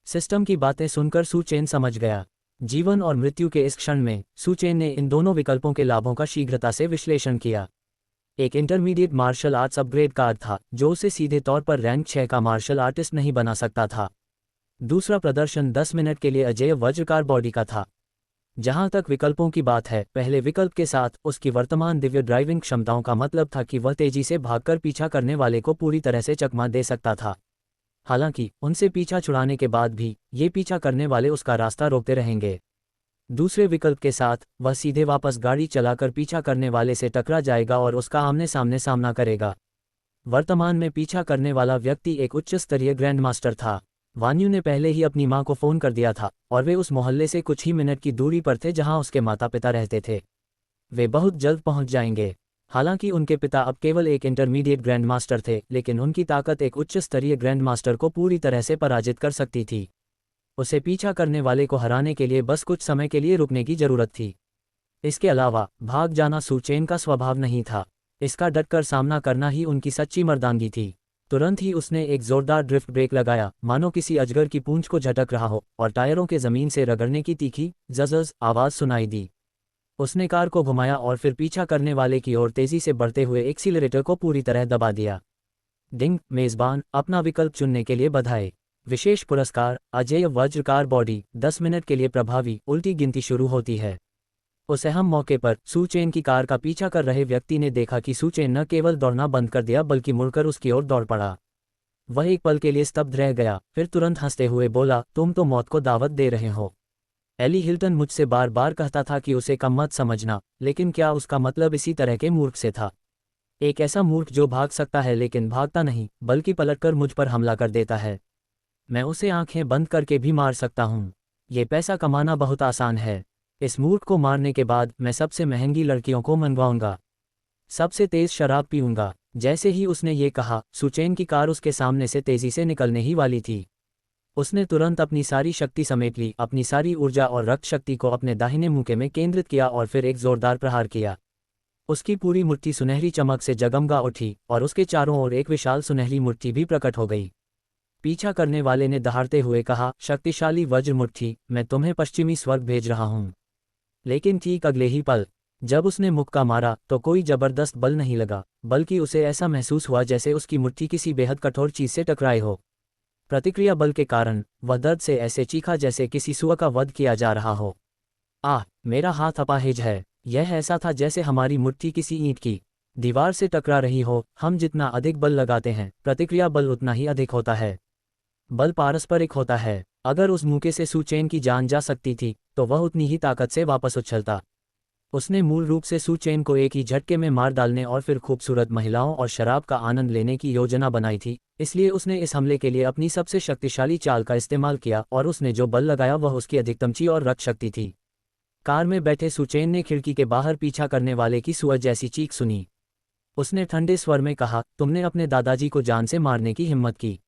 सिस्टम की बातें सुनकर सू चेन समझ गया। जीवन और मृत्यु के इस क्षण में सू चेन ने इन दोनों विकल्पों के लाभों का शीघ्रता से विश्लेषण किया। एक intermediate martial arts upgrade card था, जो उसे सीधे तौर पर रैंक 6 का मार्शल आर्टिस्ट नहीं बना सकता था। दूसरा प्रदर्शन 10 मिनट के लिए अजेय वज्रकार बॉडी का था। जहां तक विकल्पों की बात है, पहले विकल्प के साथ उसकी वर्तमान दिव्य ड्राइविंग क्षमताओं का मतलब था कि वह तेजी से भागकर पीछा करने वाले को पूरी तरह से चकमा दे सकता था। हालांकि उनसे पीछा छुड़ाने के बाद भी ये पीछा करने वाले उसका रास्ता रोकते रहेंगे। दूसरे विकल्प के साथ वह सीधे वापस गाड़ी चलाकर पीछा करने वाले से टकरा जाएगा और उसका आमने सामने सामना करेगा। वर्तमान में पीछा करने वाला व्यक्ति एक उच्च स्तरीय ग्रैंड मास्टर था। वान्यू ने पहले ही अपनी मां को फोन कर दिया था और वे उस मोहल्ले से कुछ ही मिनट की दूरी पर थे जहां उसके माता पिता रहते थे। वे बहुत जल्द पहुंच जाएंगे। हालांकि उनके पिता अब केवल एक इंटरमीडिएट ग्रैंड मास्टर थे, लेकिन उनकी ताकत एक उच्च स्तरीय ग्रैंड मास्टर को पूरी तरह से पराजित कर सकती थी। उसे पीछा करने वाले को हराने के लिए बस कुछ समय के लिए रुकने की जरूरत थी। इसके अलावा भाग जाना सू चेन का स्वभाव नहीं था। इसका डटकर सामना करना ही उनकी सच्ची मर्दानगी थी। तुरंत ही उसने एक जोरदार ड्रिफ्ट ब्रेक लगाया, मानो किसी अजगर की पूंछ को झटक रहा हो, और टायरों के जमीन से रगड़ने की तीखी जज़ आवाज सुनाई दी। उसने कार को घुमाया और फिर पीछा करने वाले की ओर तेजी से बढ़ते हुए एक्सीलरेटर को पूरी तरह दबा दिया। डिंग, मेजबान, अपना विकल्प चुनने के लिए बधाई। विशेष पुरस्कार, अजेय वज्र कार बॉडी, 10 मिनट के लिए प्रभावी। उल्टी गिनती शुरू होती है। उस अहम मौके पर सू चेन की कार का पीछा कर रहे व्यक्ति ने देखा कि सू चेन न केवल दौड़ना बंद कर दिया बल्कि मुड़कर उसकी ओर दौड़ पड़ा। वह एक पल के लिए स्तब्ध रह गया, फिर तुरंत हंसते हुए बोला, तुम तो मौत को दावत दे रहे हो। एली हिल्टन मुझसे बार बार कहता था कि उसे कम मत समझना, लेकिन क्या उसका मतलब इसी तरह के मूर्ख से था? एक ऐसा मूर्ख जो भाग सकता है लेकिन भागता नहीं, बल्कि पलटकर मुझ पर हमला कर देता है। मैं उसे आंखें बंद करके भी मार सकता हूँ। ये पैसा कमाना बहुत आसान है। इस मूर्ख को मारने के बाद मैं सबसे महंगी लड़कियों को मनवाऊंगा, सबसे तेज शराब पीऊंगा। जैसे ही उसने ये कहा, सुचेन की कार उसके सामने से तेजी से निकलने ही वाली थी। उसने तुरंत अपनी सारी शक्ति समेट ली, अपनी सारी ऊर्जा और रक्त शक्ति को अपने दाहिने मुंह में केंद्रित किया और फिर एक जोरदार प्रहार किया। उसकी पूरी मुट्ठी सुनहरी चमक से जगमगा उठी और उसके चारों ओर एक विशाल सुनहरी मुट्ठी भी प्रकट हो गई। पीछा करने वाले ने दहाड़ते हुए कहा, शक्तिशाली वज्र मुट्ठी, मैं तुम्हें पश्चिमी स्वर्ग भेज रहा हूं। लेकिन ठीक अगले ही पल जब उसने मुक्का मारा तो कोई जबरदस्त बल नहीं लगा, बल्कि उसे ऐसा महसूस हुआ जैसे उसकी मुट्ठी किसी बेहद कठोर चीज से टकराई हो। प्रतिक्रिया बल के कारण वह दर्द से ऐसे चीखा जैसे किसी सुअर का वध किया जा रहा हो। आह, मेरा हाथ अपाहिज है। यह ऐसा था जैसे हमारी मुट्ठी किसी ईंट की दीवार से टकरा रही हो। हम जितना अधिक बल लगाते हैं, प्रतिक्रिया बल उतना ही अधिक होता है। बल पारस्परिक होता है। अगर उस मुक्के से सुचेन की जान जा सकती थी तो वह उतनी ही ताकत से वापस उछलता। उसने मूल रूप से सुचेन को एक ही झटके में मार डालने और फिर खूबसूरत महिलाओं और शराब का आनंद लेने की योजना बनाई थी। इसलिए उसने इस हमले के लिए अपनी सबसे शक्तिशाली चाल का इस्तेमाल किया और उसने जो बल लगाया वह उसकी अधिकतम ची और रक्त शक्ति थी। कार में बैठे सुचेन ने खिड़की के बाहर पीछा करने वाले की सुअर जैसी चीख सुनी। उसने ठंडे स्वर में कहा, तुमने अपने दादाजी को जान से मारने की हिम्मत की।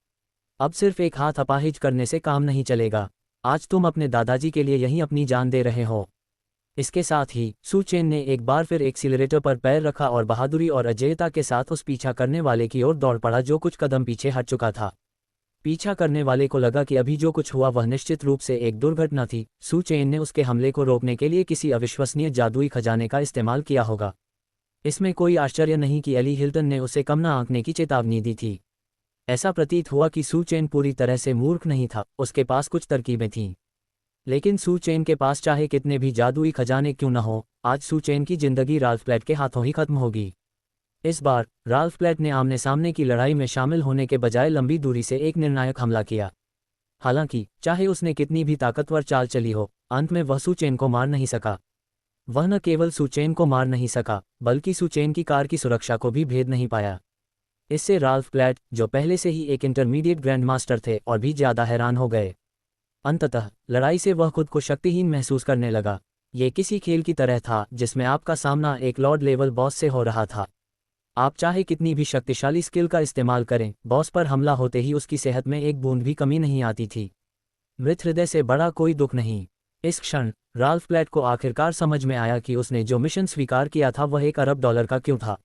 अब सिर्फ एक हाथ अपाहिज करने से काम नहीं चलेगा। आज तुम अपने दादाजी के लिए यहीं अपनी जान दे रहे हो। इसके साथ ही सुचेन ने एक बार फिर एक्सीलरेटर पर पैर रखा और बहादुरी और अजेयता के साथ उस पीछा करने वाले की ओर दौड़ पड़ा जो कुछ कदम पीछे हट चुका था। पीछा करने वाले को लगा कि अभी जो कुछ हुआ वह निश्चित रूप से एक दुर्घटना थी। सुचेन ने उसके हमले को रोकने के लिए किसी अविश्वसनीय जादुई खजाने का इस्तेमाल किया होगा। इसमें कोई आश्चर्य नहीं कि एली हिल्टन ने उसे कम न आंकने की चेतावनी दी थी। ऐसा प्रतीत हुआ कि सुचेन पूरी तरह से मूर्ख नहीं था, उसके पास कुछ तरकीबें थीं। लेकिन सुचेन के पास चाहे कितने भी जादुई खजाने क्यों न हो, आज सुचेन की जिंदगी राल्फ प्लेट के हाथों ही खत्म होगी। इस बार राल्फ प्लेट ने आमने सामने की लड़ाई में शामिल होने के बजाय लंबी दूरी से एक निर्णायक हमला किया। हालांकि चाहे उसने कितनी भी ताकतवर चाल चली हो, अंत में वह सुचेन को मार नहीं सका। वह न केवल सुचेन को मार नहीं सका, बल्कि सुचेन की कार की सुरक्षा को भी भेद नहीं पाया। इससे राल्फ प्लेट, जो पहले से ही एक इंटरमीडिएट ग्रैंड मास्टर थे, और भी ज्यादा हैरान हो गए। अंततः लड़ाई से वह खुद को शक्तिहीन महसूस करने लगा। ये किसी खेल की तरह था जिसमें आपका सामना एक लॉर्ड लेवल बॉस से हो रहा था। आप चाहे कितनी भी शक्तिशाली स्किल का इस्तेमाल करें, बॉस पर हमला होते ही उसकी सेहत में एक बूंद भी कमी नहीं आती थी। मृत हृदय से बड़ा कोई दुख नहीं। इस क्षण राल्फ प्लेट को आखिरकार समझ में आया कि उसने जो मिशन स्वीकार किया था वह $1 अरब का क्यों था।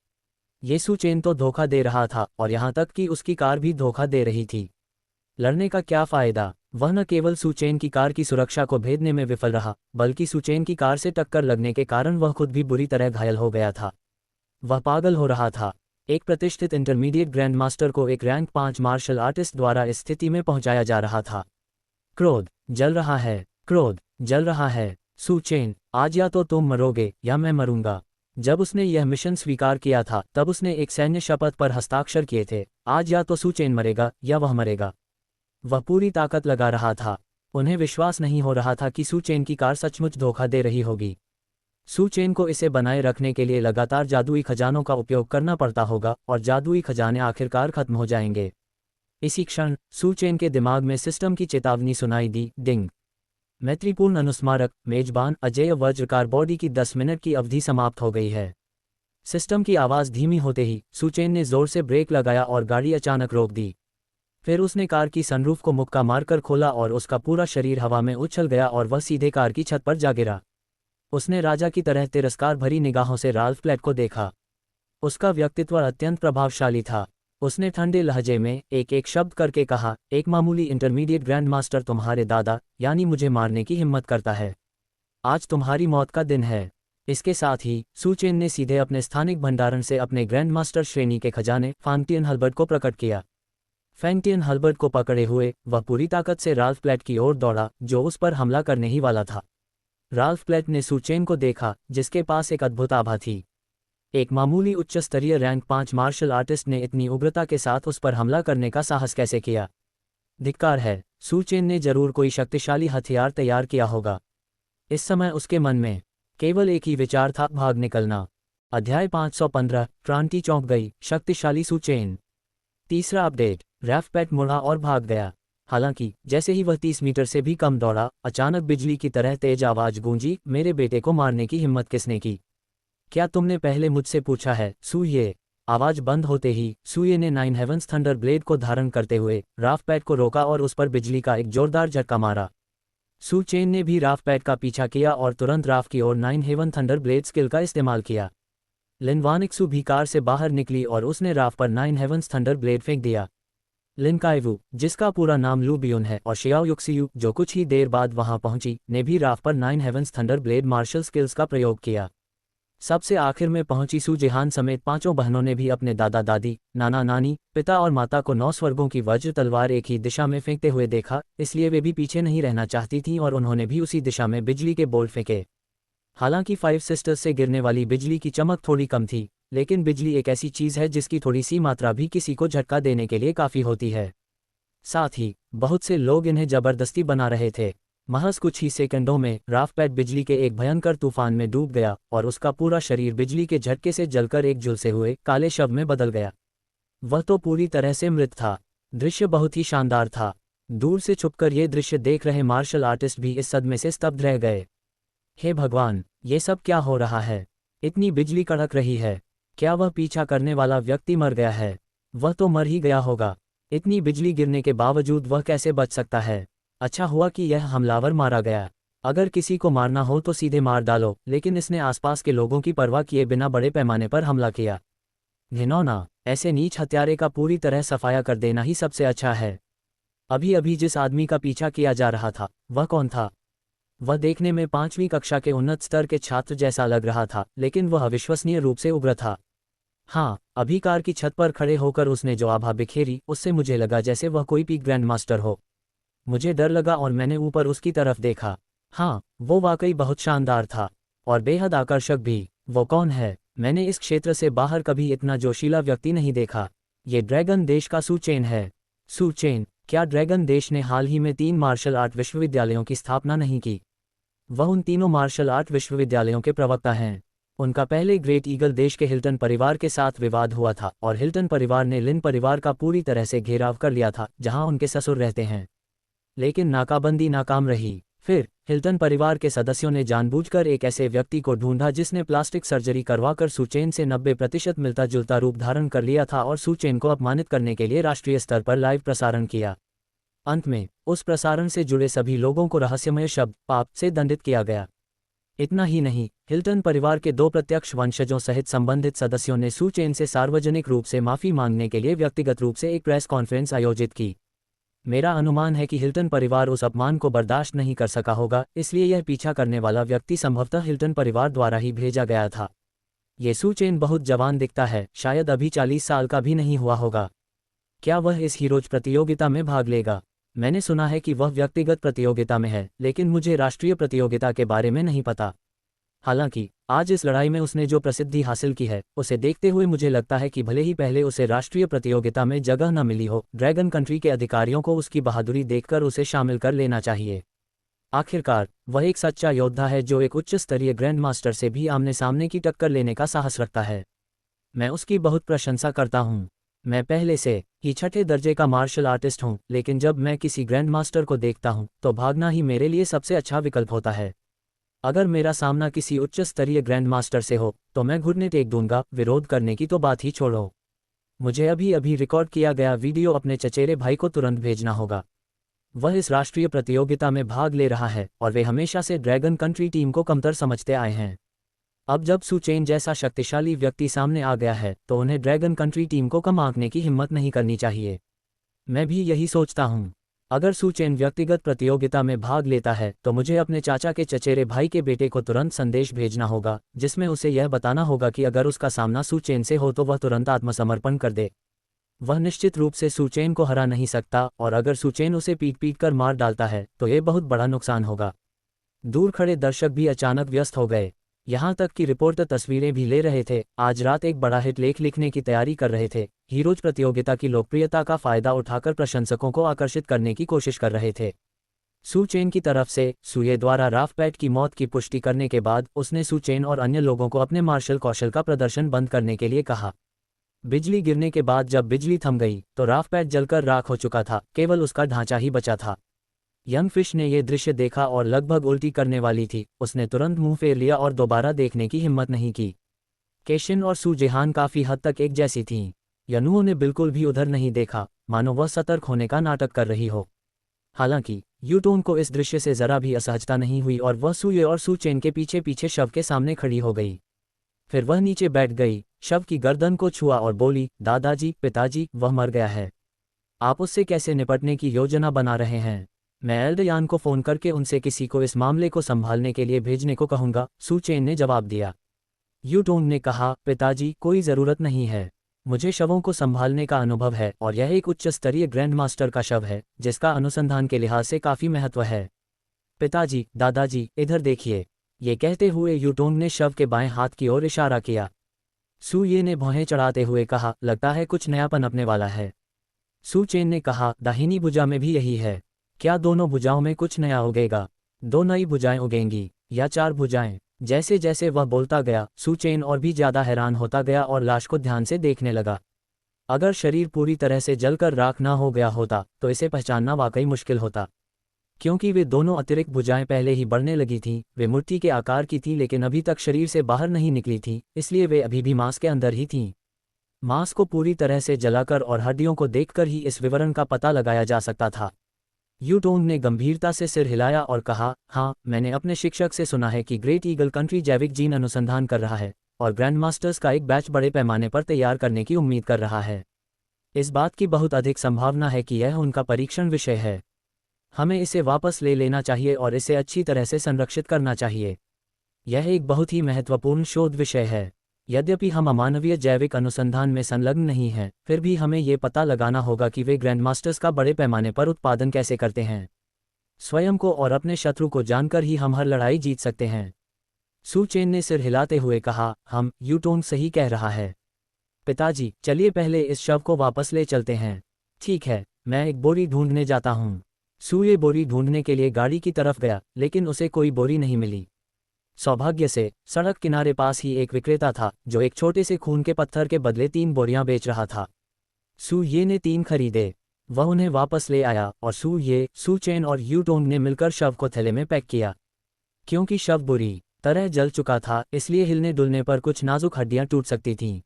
ये सुचेन तो धोखा दे रहा था और यहाँ तक कि उसकी कार भी धोखा दे रही थी। लड़ने का क्या फायदा? वह न केवल सुचेन की कार की सुरक्षा को भेदने में विफल रहा, बल्कि सुचेन की कार से टक्कर लगने के कारण वह खुद भी बुरी तरह घायल हो गया था। वह पागल हो रहा था। एक प्रतिष्ठित इंटरमीडिएट ग्रैंड मास्टर को एक रैंक 5 मार्शल आर्टिस्ट द्वारा इस स्थिति में पहुंचाया जा रहा था। क्रोध जल रहा है, क्रोध जल रहा है। सुचेन, आज या तो तुम मरोगे या मैं मरूंगा। जब उसने यह मिशन स्वीकार किया था तब उसने एक सैन्य शपथ पर हस्ताक्षर किए थे। आज या तो सुचेन मरेगा या वह मरेगा। वह पूरी ताकत लगा रहा था। उन्हें विश्वास नहीं हो रहा था कि सू चेन की कार सचमुच धोखा दे रही होगी। सू चेन को इसे बनाए रखने के लिए लगातार जादुई खजानों का उपयोग करना पड़ता होगा और जादुई खजाने आखिरकार खत्म हो जाएंगे। इसी क्षण सू चेन के दिमाग में सिस्टम की चेतावनी सुनाई दी, डिंग। मैत्रीपूर्ण अनुस्मारक मेजबान अजेय वज्रकार बॉडी की 10 मिनट की अवधि समाप्त हो गई है। सिस्टम की आवाज़ धीमी होते ही सू चेन ने जोर से ब्रेक लगाया और गाड़ी अचानक रोक दी। फिर उसने कार की सनरूफ को मुक्का मारकर खोला और उसका पूरा शरीर हवा में उछल गया और वह सीधे कार की छत पर जा गिरा। उसने राजा की तरह तिरस्कार भरी निगाहों से राल्फ प्लेट को देखा। उसका व्यक्तित्व अत्यंत प्रभावशाली था। उसने ठंडे लहजे में एक एक शब्द करके कहा, एक मामूली इंटरमीडिएट ग्रैंड मास्टर तुम्हारे दादा यानी मुझे मारने की हिम्मत करता है। आज तुम्हारी मौत का दिन है। इसके साथ ही सू चेन ने सीधे अपने स्थानिक भंडारण से अपने ग्रैंड मास्टर श्रेणी के खजाने फांटियन हल्बर्ट को प्रकट किया। फैंटियन हल्बर्ट को पकड़े हुए वह पूरी ताकत से राल्फ प्लेट की ओर दौड़ा, जो उस पर हमला करने ही वाला था। राल्फ प्लेट ने सू चेन को देखा, जिसके पास एक अद्भुत आभा थी। एक मामूली उच्च स्तरीय रैंक 5 मार्शल आर्टिस्ट ने इतनी उग्रता के साथ उस पर हमला करने का साहस कैसे किया? धिक्कार है, सू चेन ने जरूर कोई शक्तिशाली हथियार तैयार किया होगा। इस समय उसके मन में केवल एक ही विचार था, भाग निकलना। अध्याय 515 क्रांति चौंक गई, शक्तिशाली सू चेन। तीसरा अपडेट, राल्फ प्लेट मुड़ा और भाग गया। हालांकि जैसे ही वह 30 मीटर से भी कम दौड़ा, अचानक बिजली की तरह तेज आवाज गूंजी, मेरे बेटे को मारने की हिम्मत किसने की? क्या तुमने पहले मुझसे पूछा है, सूये? आवाज बंद होते ही सूये ने 9 हेवंस थंडर ब्लेड को धारण करते हुए राल्फ प्लेट को रोका और उस पर बिजली का एक जोरदार झटका मारा। सू चेन ने भी राल्फ प्लेट का पीछा किया और तुरंत राल्फ की ओर 9 हेवन थंडर ब्लेड स्किल का इस्तेमाल किया। लिन वानिक्सू भी कार से बाहर निकली और उसने राल्फ पर 9 हेवंस थंडर ब्लेड फेंक दिया। लिन काइवू, जिसका पूरा नाम लू बियोन है, और शियाओ युक्सियू, जो कुछ ही देर बाद वहां पहुंची, ने भी राल्फ पर 9 heavens thunder blade martial skills का प्रयोग किया। सबसे आखिर में पहुंची सू जेहान समेत 5 बहनों ने भी अपने दादा दादी, नाना नानी, पिता और माता को 9 स्वर्गों की वज्र तलवार एक ही दिशा में फेंकते हुए देखा, इसलिए वे भी पीछे नहीं रहना चाहती थीं और उन्होंने भी उसी दिशा में बिजली के बोल्ट फेंके। हालांकि 5 सिस्टर्स से गिरने वाली बिजली की चमक थोड़ी कम थी, लेकिन बिजली एक ऐसी चीज़ है जिसकी थोड़ी सी मात्रा भी किसी को झटका देने के लिए काफ़ी होती है। साथ ही बहुत से लोग इन्हें जबरदस्ती बना रहे थे। महज कुछ ही सेकंडों में राल्फ प्लेट बिजली के एक भयंकर तूफान में डूब गया और उसका पूरा शरीर बिजली के झटके से जलकर एक झुलसे हुए काले शव में बदल गया। वह तो पूरी तरह से मृत था। दृश्य बहुत ही शानदार था। दूर से छुपकर ये दृश्य देख रहे मार्शल आर्टिस्ट भी इस सदमे से स्तब्ध रह गए। हे भगवान, ये सब क्या हो रहा है? इतनी बिजली कड़क रही है। क्या वह पीछा करने वाला व्यक्ति मर गया है? वह तो मर ही गया होगा। इतनी बिजली गिरने के बावजूद वह कैसे बच सकता है? अच्छा हुआ कि यह हमलावर मारा गया। अगर किसी को मारना हो तो सीधे मार डालो, लेकिन इसने आसपास के लोगों की परवाह किए बिना बड़े पैमाने पर हमला किया। घिनौना, ऐसे नीच हत्यारे का पूरी तरह सफाया कर देना ही सबसे अच्छा है। अभी अभी जिस आदमी का पीछा किया जा रहा था, वह कौन था? वह देखने में 5वीं कक्षा के उन्नत स्तर के छात्र जैसा लग रहा था, लेकिन वह अविश्वसनीय रूप से उग्र था। हाँ, अभी कार की छत पर खड़े होकर उसने जो आभा बिखेरी, उससे मुझे लगा जैसे वह कोई पीक ग्रैंड मास्टर हो। मुझे डर लगा और मैंने ऊपर उसकी तरफ देखा। हाँ, वो वाकई बहुत शानदार था और बेहद आकर्षक भी। वो कौन है? मैंने इस क्षेत्र से बाहर कभी इतना जोशीला व्यक्ति नहीं देखा। ये ड्रैगन देश का सू चेन है। सू चेन, क्या ड्रैगन देश ने हाल ही में 3 मार्शल आर्ट विश्वविद्यालयों की स्थापना नहीं की? वह उन तीनों मार्शल आर्ट विश्वविद्यालयों के प्रवक्ता हैं। उनका पहले ग्रेट ईगल देश के हिल्टन परिवार के साथ विवाद हुआ था और हिल्टन परिवार ने लिन परिवार का पूरी तरह से घेराव कर लिया था, जहां उनके ससुर रहते हैं। लेकिन नाकाबंदी नाकाम रही। फिर हिल्टन परिवार के सदस्यों ने जानबूझकर एक ऐसे व्यक्ति को ढूंढा जिसने प्लास्टिक सर्जरी करवाकर सू चेन से 90% मिलता जुलता रूप धारण कर लिया था और सू चेन को अपमानित करने के लिए राष्ट्रीय स्तर पर लाइव प्रसारण किया। अंत में उस प्रसारण से जुड़े सभी लोगों को रहस्यमय शब्द पाप से दंडित किया गया। इतना ही नहीं, हिल्टन परिवार के 2 प्रत्यक्ष वंशजों सहित संबंधित सदस्यों ने सू चेन से सार्वजनिक रूप से माफी मांगने के लिए व्यक्तिगत रूप से एक प्रेस कॉन्फ्रेंस आयोजित की। मेरा अनुमान है कि हिल्टन परिवार उस अपमान को बर्दाश्त नहीं कर सका होगा, इसलिए यह पीछा करने वाला व्यक्ति संभवतः हिल्टन परिवार द्वारा ही भेजा गया था। ये सू चेन बहुत जवान दिखता है, शायद अभी 40 साल का भी नहीं हुआ होगा। क्या वह इस हीरोज प्रतियोगिता में भाग लेगा? मैंने सुना है कि वह व्यक्तिगत प्रतियोगिता में है, लेकिन मुझे राष्ट्रीय प्रतियोगिता के बारे में नहीं पता। हालांकि आज इस लड़ाई में उसने जो प्रसिद्धि हासिल की है उसे देखते हुए मुझे लगता है कि भले ही पहले उसे राष्ट्रीय प्रतियोगिता में जगह न मिली हो, ड्रैगन कंट्री के अधिकारियों को उसकी बहादुरी देखकर उसे शामिल कर लेना चाहिए। आखिरकार वह एक सच्चा योद्धा है जो एक उच्च स्तरीय ग्रैंड मास्टर से भी आमने सामने की टक्कर लेने का साहस रखता है। मैं उसकी बहुत प्रशंसा करता हूँ। मैं पहले से ही छठे दर्जे का मार्शल आर्टिस्ट हूँ, लेकिन जब मैं किसी ग्रैंड मास्टर को देखता हूँ तो भागना ही मेरे लिए सबसे अच्छा विकल्प होता है। अगर मेरा सामना किसी उच्च स्तरीय ग्रैंड मास्टर से हो तो मैं घुटने टेक दूंगा, विरोध करने की तो बात ही छोड़ो। मुझे अभी अभी रिकॉर्ड किया गया वीडियो अपने चचेरे भाई को तुरंत भेजना होगा। वह इस राष्ट्रीय प्रतियोगिता में भाग ले रहा है और वे हमेशा से ड्रैगन कंट्री टीम को कमतर समझते आए हैं। अब जब सू चेन जैसा शक्तिशाली व्यक्ति सामने आ गया है तो उन्हें ड्रैगन कंट्री टीम को कम आंकने की हिम्मत नहीं करनी चाहिए। मैं भी यही सोचता हूँ। अगर सू चेन व्यक्तिगत प्रतियोगिता में भाग लेता है तो मुझे अपने चाचा के चचेरे भाई के बेटे को तुरंत संदेश भेजना होगा, जिसमें उसे यह बताना होगा कि अगर उसका सामना सू चेन से हो तो वह तुरंत आत्मसमर्पण कर दे। वह निश्चित रूप से सू चेन को हरा नहीं सकता, और अगर सू चेन उसे पीट कर मार डालता है तो ये बहुत बड़ा नुकसान होगा। दूर खड़े दर्शक भी अचानक व्यस्त हो गए। यहाँ तक कि रिपोर्टर तस्वीरें भी ले रहे थे। आज रात एक बड़ा हिट लेख लिखने की तैयारी कर रहे थे। हीरोज प्रतियोगिता की लोकप्रियता का फायदा उठाकर प्रशंसकों को आकर्षित करने की कोशिश कर रहे थे। सू चेन की तरफ से सुये द्वारा राफ पैट की मौत की पुष्टि करने के बाद उसने सू चेन और अन्य लोगों को अपने मार्शल कौशल का प्रदर्शन बंद करने के लिए कहा। बिजली गिरने के बाद जब बिजली थम गई तो राफ पैट जलकर राख हो चुका था, केवल उसका ढांचा ही बचा था। यंग फिश ने यह दृश्य देखा और लगभग उल्टी करने वाली थी। उसने तुरंत मुंह फेर लिया और दोबारा देखने की हिम्मत नहीं की। केशिन और सू जेहान काफी हद तक एक जैसी थीं। यनुओं ने बिल्कुल भी उधर नहीं देखा, मानो वह सतर्क होने का नाटक कर रही हो। हालांकि यूटोन को इस दृश्य से जरा भी असहजता नहीं हुई और वह सुये और सू चेन के पीछे पीछे शव के सामने खड़ी हो गई। फिर वह नीचे बैठ गई, शव की गर्दन को छुआ और बोली, दादाजी, पिताजी, वह मर गया है। आप उससे कैसे निपटने की योजना बना रहे हैं? मैं एल्डयान को फोन करके उनसे किसी को इस मामले को संभालने के लिए भेजने को कहूंगा, सू चेन ने जवाब दिया। यूटोन ने कहा, पिताजी, कोई ज़रूरत नहीं है। मुझे शवों को संभालने का अनुभव है और यह एक उच्च स्तरीय ग्रैंड मास्टर का शव है जिसका अनुसंधान के लिहाज से काफ़ी महत्व है। पिताजी, दादाजी, इधर देखिए। ये कहते हुए यूटोन ने शव के बाएं हाथ की ओर इशारा किया। सू ये ने भौहें चढ़ाते हुए कहा, लगता है कुछ नया पनपने वाला है। सू चेन ने कहा, दाहिनी भुजा में भी यही है। क्या दोनों भुजाओं में कुछ नया उगेगा? 2 नई भुजाएं उगेंगी या 4 भुजाएं? जैसे जैसे वह बोलता गया, सू चेन और भी ज्यादा हैरान होता गया और लाश को ध्यान से देखने लगा। अगर शरीर पूरी तरह से जलकर राख ना हो गया होता तो इसे पहचानना वाकई मुश्किल होता, क्योंकि वे दोनों अतिरिक्त भुजाएं पहले ही बढ़ने लगी थीं। वे मुट्ठी के आकार की थीं लेकिन अभी तक शरीर से बाहर नहीं निकली थीं, इसलिए वे अभी भी मांस के अंदर ही थीं। मांस को पूरी तरह से जलाकर और हड्डियों को देखकर ही इस विवरण का पता लगाया जा सकता था। यूटोन ने गंभीरता से सिर हिलाया और कहा, हाँ, मैंने अपने शिक्षक से सुना है कि ग्रेट ईगल कंट्री जैविक जीन अनुसंधान कर रहा है और ग्रैंड मास्टर्स का एक बैच बड़े पैमाने पर तैयार करने की उम्मीद कर रहा है। इस बात की बहुत अधिक संभावना है कि यह उनका परीक्षण विषय है। हमें इसे वापस ले लेना चाहिए और इसे अच्छी तरह से संरक्षित करना चाहिए। यह एक बहुत ही महत्वपूर्ण शोध विषय है। यद्यपि हम अमानवीय जैविक अनुसंधान में संलग्न नहीं हैं, फिर भी हमें ये पता लगाना होगा कि वे ग्रैंड मास्टर्स का बड़े पैमाने पर उत्पादन कैसे करते हैं। स्वयं को और अपने शत्रु को जानकर ही हम हर लड़ाई जीत सकते हैं। सू चेन ने सिर हिलाते हुए कहा, हम, यूटोन सही कह रहा है। पिताजी, चलिए पहले इस शव को वापस ले चलते हैं। ठीक है, मैं एक बोरी ढूंढने जाता हूँ। सू ये बोरी ढूंढने के लिए गाड़ी की तरफ गया, लेकिन उसे कोई बोरी नहीं मिली। सौभाग्य से सड़क किनारे पास ही एक विक्रेता था जो एक छोटे से खून के पत्थर के बदले 3 बोरियां बेच रहा था। सू ये ने 3 खरीदे। वह उन्हें वापस ले आया और सू चेन और यूटोन ने मिलकर शव को थैले में पैक किया। क्योंकि शव बुरी तरह जल चुका था, इसलिए हिलने डुलने पर कुछ नाजुक हड्डियां टूट सकती थीं।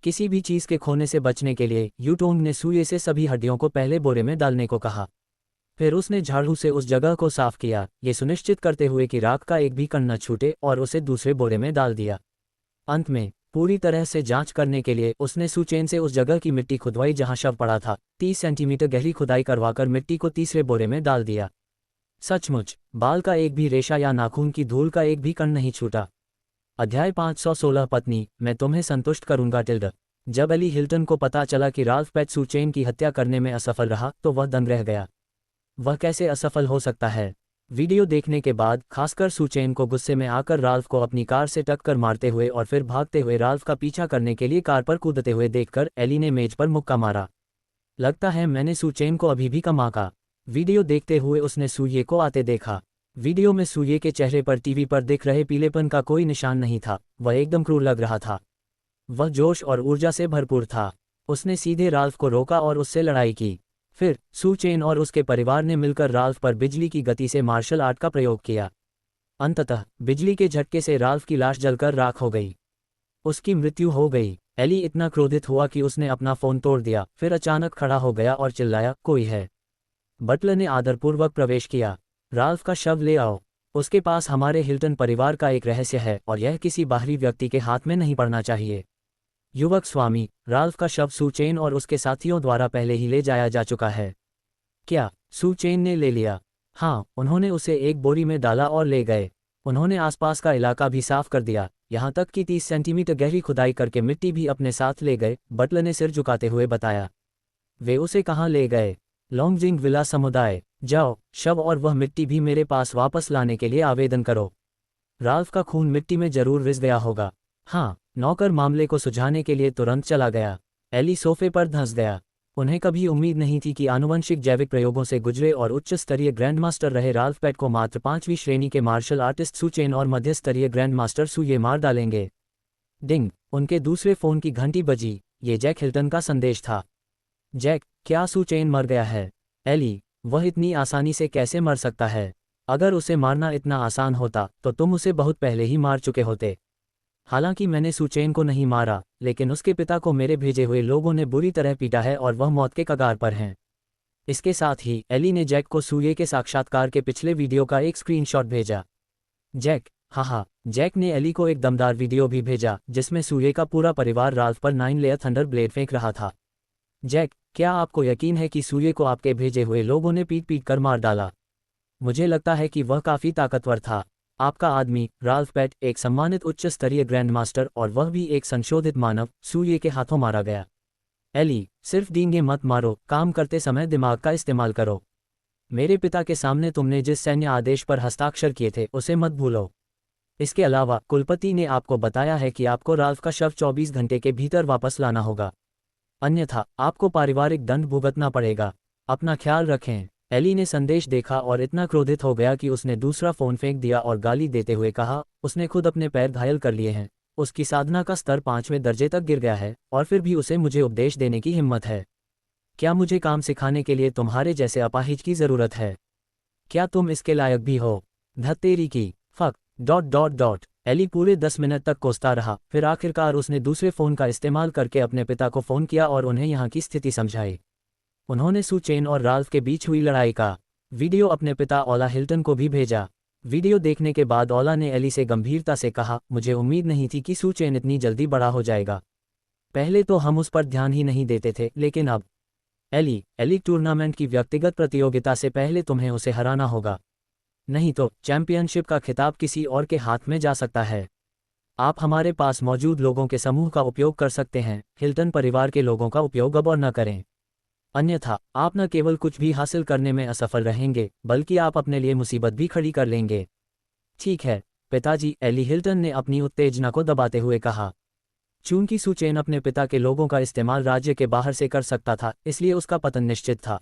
किसी भी चीज के खोने से बचने के लिए यूटोन ने सूये से सभी हड्डियों को पहले बोरे में डालने को कहा। फिर उसने झाड़ू से उस जगह को साफ किया, ये सुनिश्चित करते हुए कि राख का एक भी कण न छूटे, और उसे दूसरे बोरे में डाल दिया। अंत में पूरी तरह से जांच करने के लिए उसने सू चेन से उस जगह की मिट्टी खुदवाई जहां शव पड़ा था। 30 सेंटीमीटर गहरी खुदाई करवाकर मिट्टी को तीसरे बोरे में डाल दिया। सचमुच बाल का एक भी रेशा या नाखून की धूल का एक भी कण नहीं छूटा। अध्याय 516 पत्नी, मैं तुम्हें संतुष्ट करूंगा टिल्ड। जब एली हिल्टन को पता चला कि राल्फ पेट सू चेन की हत्या करने में असफल रहा तो वह दंग रह गया। वह कैसे असफल हो सकता है? वीडियो देखने के बाद खासकर सुचेन को गुस्से में आकर राल्फ को अपनी कार से टक्कर मारते हुए और फिर भागते हुए राल्फ का पीछा करने के लिए कार पर कूदते हुए देखकर एली ने मेज पर मुक्का मारा। लगता है मैंने सुचेन को अभी भी कम आंका। वीडियो देखते हुए उसने सूये को आते देखा। वीडियो में सूये के चेहरे पर टीवी पर दिख रहे पीलेपन का कोई निशान नहीं था, वह एकदम क्रूर लग रहा था। वह जोश और ऊर्जा से भरपूर था। उसने सीधे राल्फ को रोका और उससे लड़ाई की। फिर सुचेन और उसके परिवार ने मिलकर राल्फ पर बिजली की गति से मार्शल आर्ट का प्रयोग किया। अंततः बिजली के झटके से राल्फ की लाश जलकर राख हो गई। उसकी मृत्यु हो गई। एली इतना क्रोधित हुआ कि उसने अपना फोन तोड़ दिया, फिर अचानक खड़ा हो गया और चिल्लाया, कोई है? बटलर ने आदरपूर्वक प्रवेश किया। राल्फ का शव ले आओ। उसके पास हमारे हिल्टन परिवार का एक रहस्य है और यह किसी बाहरी व्यक्ति के हाथ में नहीं पड़ना चाहिए। युवक स्वामी, राल्फ का शव सुचेन और उसके साथियों द्वारा पहले ही ले जाया जा चुका है। क्या सुचेन ने ले लिया? हाँ, उन्होंने उसे एक बोरी में डाला और ले गए। उन्होंने आसपास का इलाका भी साफ कर दिया, यहाँ तक कि 30 सेंटीमीटर गहरी खुदाई करके मिट्टी भी अपने साथ ले गए, बटलर ने सिर झुकाते हुए बताया। वे उसे कहाँ ले गए? लॉन्गजिंग विला समुदाय। जाओ, शव और वह मिट्टी भी मेरे पास वापस लाने के लिए आवेदन करो। राल्फ का खून मिट्टी में जरूर रिस गया होगा। हाँ, नौकर मामले को सुझाने के लिए तुरंत चला गया। एली सोफे पर धंस गया। उन्हें कभी उम्मीद नहीं थी कि आनुवंशिक जैविक प्रयोगों से गुजरे और उच्च स्तरीय ग्रैंडमास्टर रहे राल्फ पेट को मात्र 5वीं श्रेणी के मार्शल आर्टिस्ट सुचेन और मध्य स्तरीय ग्रैंडमास्टर सूये मार डालेंगे। डिंग, उनके दूसरे फोन की घंटी बजी। ये जैक हिल्टन का संदेश था। जैक, क्या सुचेन मर गया है? एली, वह इतनी आसानी से कैसे मर सकता है? अगर उसे मारना इतना आसान होता तो तुम उसे बहुत पहले ही मार चुके होते। हालांकि मैंने सुचेन को नहीं मारा, लेकिन उसके पिता को मेरे भेजे हुए लोगों ने बुरी तरह पीटा है और वह मौत के कगार पर हैं। इसके साथ ही एली ने जैक को सूये के साक्षात्कार के पिछले वीडियो का एक स्क्रीनशॉट भेजा। जैक, हाँ, जैक ने एली को एक दमदार वीडियो भी भेजा जिसमें सूये का पूरा परिवार राल्फ पर 9 लेयर थंडर ब्लेड फेंक रहा था। जैक, क्या आपको यकीन है कि सूये को आपके भेजे हुए लोगों ने पीट पीट कर मार डाला? मुझे लगता है कि वह काफ़ी ताकतवर था। आपका आदमी राल्फ पेट एक सम्मानित उच्च स्तरीय ग्रैंडमास्टर और वह भी एक संशोधित मानव सूये के हाथों मारा गया। एली, सिर्फ डींगे मत मारो, काम करते समय दिमाग का इस्तेमाल करो। मेरे पिता के सामने तुमने जिस सैन्य आदेश पर हस्ताक्षर किए थे उसे मत भूलो। इसके अलावा कुलपति ने आपको बताया है कि आपको राल्फ का शव 24 घंटे के भीतर वापस लाना होगा, अन्यथा आपको पारिवारिक दंड भुगतना पड़ेगा। अपना ख्याल रखें। एली ने संदेश देखा और इतना क्रोधित हो गया कि उसने दूसरा फोन फेंक दिया और गाली देते हुए कहा, उसने खुद अपने पैर घायल कर लिए हैं, उसकी साधना का स्तर 5वें दर्जे तक गिर गया है और फिर भी उसे मुझे उपदेश देने की हिम्मत है। क्या मुझे काम सिखाने के लिए तुम्हारे जैसे अपाहिज की जरूरत है? क्या तुम इसके लायक भी हो? धत्तेरी की फक ... एली पूरे 10 मिनट तक कोसता रहा, फिर आखिरकार उसने दूसरे फोन का इस्तेमाल करके अपने पिता को फोन किया और उन्हें यहाँ की स्थिति समझाई। उन्होंने सुचेन और राल्फ के बीच हुई लड़ाई का वीडियो अपने पिता ओला हिल्टन को भी भेजा। वीडियो देखने के बाद ओला ने एली से गंभीरता से कहा, मुझे उम्मीद नहीं थी कि सुचेन इतनी जल्दी बड़ा हो जाएगा। पहले तो हम उस पर ध्यान ही नहीं देते थे, लेकिन अब एली टूर्नामेंट की व्यक्तिगत प्रतियोगिता से पहले तुम्हें उसे हराना होगा, नहीं तो चैंपियनशिप का खिताब किसी और के हाथ में जा सकता है। आप हमारे पास मौजूद लोगों के समूह का उपयोग कर सकते हैं, हिल्टन परिवार के लोगों का उपयोग अब और न करें, अन्यथा आप न केवल कुछ भी हासिल करने में असफल रहेंगे बल्कि आप अपने लिए मुसीबत भी खड़ी कर लेंगे। ठीक है पिताजी, एली हिल्टन ने अपनी उत्तेजना को दबाते हुए कहा। चूंकि सुचेन अपने पिता के लोगों का इस्तेमाल राज्य के बाहर से कर सकता था, इसलिए उसका पतन निश्चित था।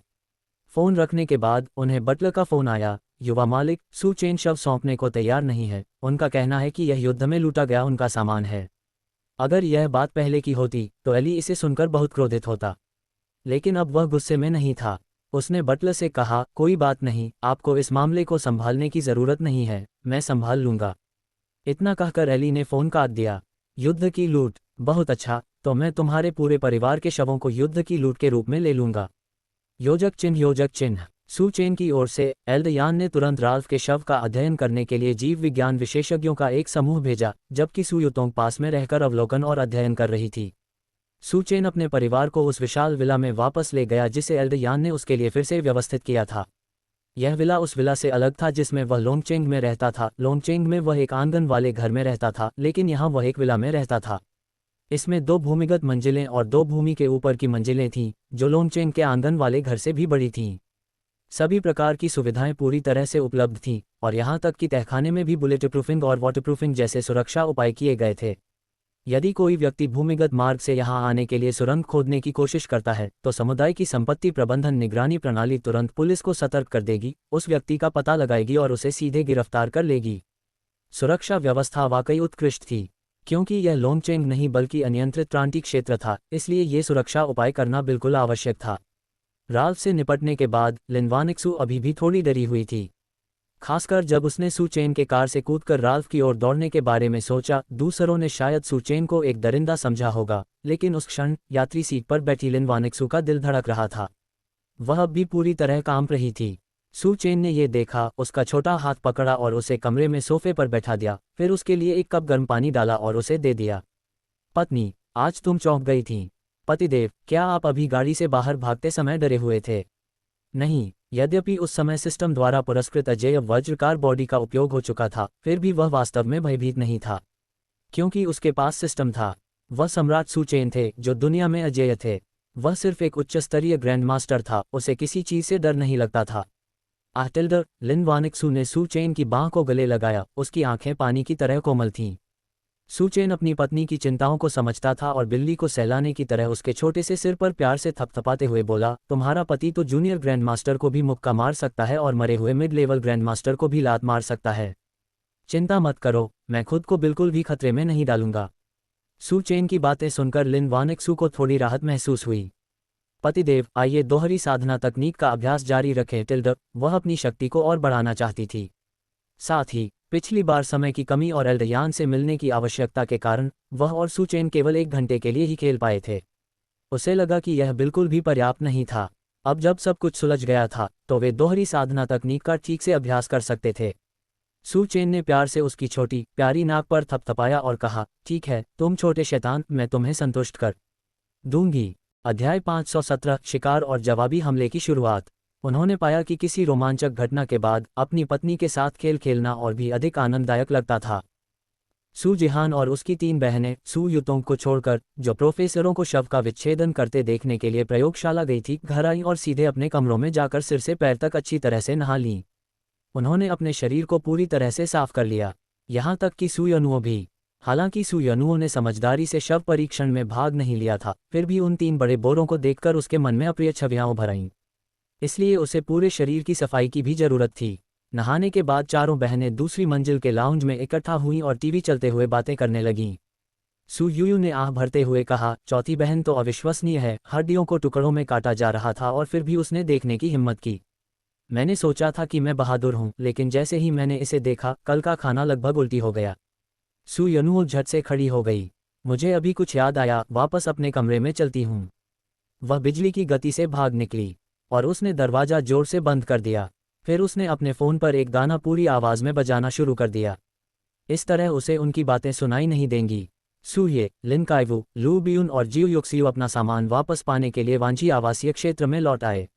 फोन रखने के बाद उन्हें बटलर का फोन आया। युवा मालिक, सुचेन शव सौंपने को तैयार नहीं है। उनका कहना है कि यह युद्ध में लूटा गया उनका सामान है। अगर यह बात पहले की होती तो एली इसे सुनकर बहुत क्रोधित होता, लेकिन अब वह गुस्से में नहीं था। उसने बटलर से कहा, कोई बात नहीं, आपको इस मामले को संभालने की जरूरत नहीं है, मैं संभाल लूंगा। इतना कहकर एली ने फोन काट दिया। युद्ध की लूट, बहुत अच्छा, तो मैं तुम्हारे पूरे परिवार के शवों को युद्ध की लूट के रूप में ले लूंगा। योजक चिन्ह। सुचेन की ओर से एल्डयान ने तुरंत राल्फ के शव का अध्ययन करने के लिए जीव विज्ञान विशेषज्ञों का एक समूह भेजा, जबकि सुयुतोंग पास में रहकर अवलोकन और अध्ययन कर रही थी। सुचेन अपने परिवार को उस विशाल विला में वापस ले गया जिसे एल्डयान ने उसके लिए फिर से व्यवस्थित किया था। यह विला उस विला से अलग था जिसमें वह लोंगचेंग में रहता था। लोंगचेंग में वह एक आंगन वाले घर में रहता था, लेकिन यहाँ वह एक विला में रहता था। इसमें 2 भूमिगत मंजिलें और 2 भूमि के ऊपर की मंजिलें थीं, जो लोंगचेंग के आंगन वाले घर से भी बड़ी थीं। सभी प्रकार की सुविधाएं पूरी तरह से उपलब्ध थीं और यहाँ तक कि तहखाने में भी बुलेटप्रूफिंग और वाटरप्रूफिंग जैसे सुरक्षा उपाय किए गए थे। यदि कोई व्यक्ति भूमिगत मार्ग से यहाँ आने के लिए सुरंग खोदने की कोशिश करता है तो समुदाय की संपत्ति प्रबंधन निगरानी प्रणाली तुरंत पुलिस को सतर्क कर देगी, उस व्यक्ति का पता लगाएगी और उसे सीधे गिरफ्तार कर लेगी। सुरक्षा व्यवस्था वाकई उत्कृष्ट थी। क्योंकि यह लोंगचेंग नहीं बल्कि अनियंत्रित प्रांतीय क्षेत्र था, इसलिए ये सुरक्षा उपाय करना बिल्कुल आवश्यक था। राल्फ से निपटने के बाद लिनवानिक्सू अभी भी थोड़ी डरी हुई थी, खासकर जब उसने सू चेन के कार से कूदकर राल्फ की ओर दौड़ने के बारे में सोचा। दूसरों ने शायद सू चेन को एक दरिंदा समझा होगा, लेकिन उस क्षण यात्री सीट पर बैठी लिनवानिक्सू का दिल धड़क रहा था। वह अब भी पूरी तरह कांप रही थी। सू चेन ने यह देखा, उसका छोटा हाथ पकड़ा और उसे कमरे में सोफे पर बैठा दिया, फिर उसके लिए एक कप गर्म पानी डाला और उसे दे दिया। पत्नी, आज तुम चौंक गई थीं। पतिदेव, क्या आप अभी गाड़ी से बाहर भागते समय डरे हुए थे? नहीं। यद्यपि उस समय सिस्टम द्वारा पुरस्कृत अजेय वज्रकार बॉडी का उपयोग हो चुका था, फिर भी वह वास्तव में भयभीत नहीं था, क्योंकि उसके पास सिस्टम था। वह सम्राट सू चेन थे जो दुनिया में अजेय थे। वह सिर्फ एक उच्च स्तरीय ग्रैंड मास्टर था, उसे किसी चीज से डर नहीं लगता था। आटिल्डर, लिनवानिक्सू ने सू चेन की बांह को गले लगाया, उसकी आंखें पानी की तरह कोमल थीं। सू चेन अपनी पत्नी की चिंताओं को समझता था और बिल्ली को सहलाने की तरह उसके छोटे से सिर पर प्यार से थपथपाते हुए बोला, तुम्हारा पति तो जूनियर ग्रैंड मास्टर को भी मुक्का मार सकता है और मरे हुए मिड लेवल ग्रैंड मास्टर को भी लात मार सकता है। चिंता मत करो, मैं खुद को बिल्कुल भी खतरे में नहीं डालूंगा। सू चेन की बातें सुनकर लिनवानिक्सू को थोड़ी राहत महसूस हुई। पतिदेव, आइए दोहरी साधना तकनीक का अभ्यास जारी रखें। टिल्डर, वह अपनी शक्ति को और बढ़ाना चाहती थी। साथ ही पिछली बार समय की कमी और एल्डयान से मिलने की आवश्यकता के कारण वह और सू चेन केवल 1 घंटे के लिए ही खेल पाए थे। उसे लगा कि यह बिल्कुल भी पर्याप्त नहीं था। अब जब सब कुछ सुलझ गया था तो वे दोहरी साधना तकनीक का ठीक से अभ्यास कर सकते थे। सू चेन ने प्यार से उसकी छोटी प्यारी नाक पर थपथपाया और कहा, ठीक है तुम छोटे शैतान, मैं तुम्हें संतुष्ट कर दूंगी। अध्याय 517 शिकार और जवाबी हमले की शुरुआत। उन्होंने पाया कि किसी रोमांचक घटना के बाद अपनी पत्नी के साथ खेल खेलना और भी अधिक आनंददायक लगता था। सू जिहान और उसकी 3 बहनें सू युतोंग को छोड़कर, जो प्रोफेसरों को शव का विच्छेदन करते देखने के लिए प्रयोगशाला गई थी, घर आई और सीधे अपने कमरों में जाकर सिर से पैर तक अच्छी तरह से नहा लीं। उन्होंने अपने शरीर को पूरी तरह से साफ कर लिया, यहाँ तक कि सू यनुओ भी। हालांकि सू यनुओ ने समझदारी से शव परीक्षण में भाग नहीं लिया था, फिर भी उन 3 बड़े बोरों को देखकर उसके मन में अप्रिय छवियां उभर आईं, इसलिए उसे पूरे शरीर की सफाई की भी जरूरत थी। नहाने के बाद चारों बहनें दूसरी मंजिल के लाउंज में इकट्ठा हुईं और टीवी चलते हुए बातें करने लगीं। सू यूयू ने आह भरते हुए कहा, चौथी बहन तो अविश्वसनीय है, हड्डियों को टुकड़ों में काटा जा रहा था और फिर भी उसने देखने की हिम्मत की। मैंने सोचा था कि मैं बहादुर हूं, लेकिन जैसे ही मैंने इसे देखा, कल का खाना लगभग उल्टी हो गया। सू यनुओ झट से खड़ी हो गई। मुझे अभी कुछ याद आया, वापस अपने कमरे में चलती हूँ। वह बिजली की गति से भाग निकली और उसने दरवाजा जोर से बंद कर दिया। फिर उसने अपने फ़ोन पर एक गाना पूरी आवाज़ में बजाना शुरू कर दिया। इस तरह उसे उनकी बातें सुनाई नहीं देंगी। सू ये, लिन काइवू, लू बियुन और जियो युक्सियू अपना सामान वापस पाने के लिए वांछी आवासीय क्षेत्र में लौट आए।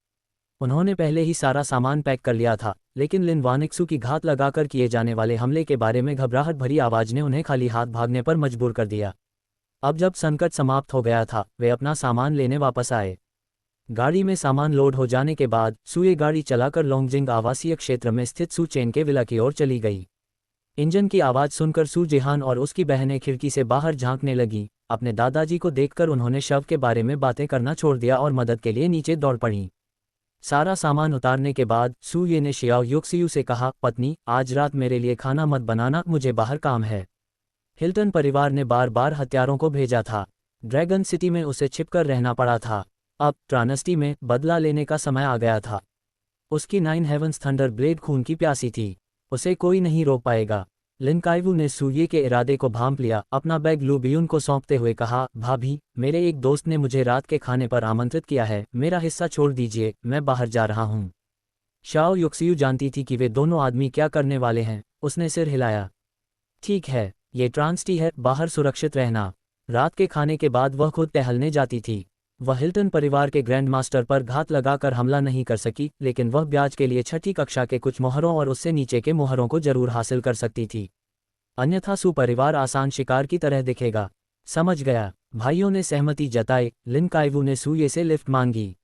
उन्होंने पहले ही सारा सामान पैक कर लिया था, लेकिन लिनवानिक्सू की घात लगाकर किए जाने वाले हमले के बारे में घबराहट भरी आवाज़ ने उन्हें खाली हाथ भागने पर मजबूर कर दिया। अब जब संकट समाप्त हो गया था, वे अपना सामान लेने वापस आए। गाड़ी में सामान लोड हो जाने के बाद सुए गाड़ी चलाकर लोंगजिंग आवासीय क्षेत्र में स्थित सू चेन के विला की ओर चली गई। इंजन की आवाज़ सुनकर सू जिहान और उसकी बहनें खिड़की से बाहर झांकने लगीं। अपने दादाजी को देखकर उन्होंने शव के बारे में बातें करना छोड़ दिया और मदद के लिए नीचे दौड़ पड़ीं। सारा सामान उतारने के बाद सू ये ने शियाओ युक्सियू से कहा, पत्नी, आज रात मेरे लिए खाना मत बनाना, मुझे बाहर काम है। हिल्टन परिवार ने बार बार हत्यारों को भेजा था। ड्रैगन सिटी में उसे छिपकर रहना पड़ा था। अब ट्रानस्टी में बदला लेने का समय आ गया था। उसकी 9 हेवंस थंडर ब्लेड खून की प्यासी थी, उसे कोई नहीं रोक पाएगा। लिन काइवू ने सूये के इरादे को भांप लिया। अपना बैग लू बियुन को सौंपते हुए कहा, भाभी, मेरे एक दोस्त ने मुझे रात के खाने पर आमंत्रित किया है, मेरा हिस्सा छोड़ दीजिए, मैं बाहर जा रहा हूँ। शाओ युक्सियू जानती थी कि वे दोनों आदमी क्या करने वाले हैं। उसने सिर हिलाया। ठीक है, ये ट्रांसटी है, बाहर सुरक्षित रहना। रात के खाने के बाद वह खुद टहलने जाती थी। वह हिल्टन परिवार के ग्रैंड मास्टर पर घात लगाकर हमला नहीं कर सकी, लेकिन वह ब्याज के लिए 6ठी कक्षा के कुछ मोहरों और उससे नीचे के मोहरों को जरूर हासिल कर सकती थी। अन्यथा सू परिवार आसान शिकार की तरह दिखेगा। समझ गया। भाइयों ने सहमति जताई। लिन काइवू ने सूये से लिफ्ट मांगी।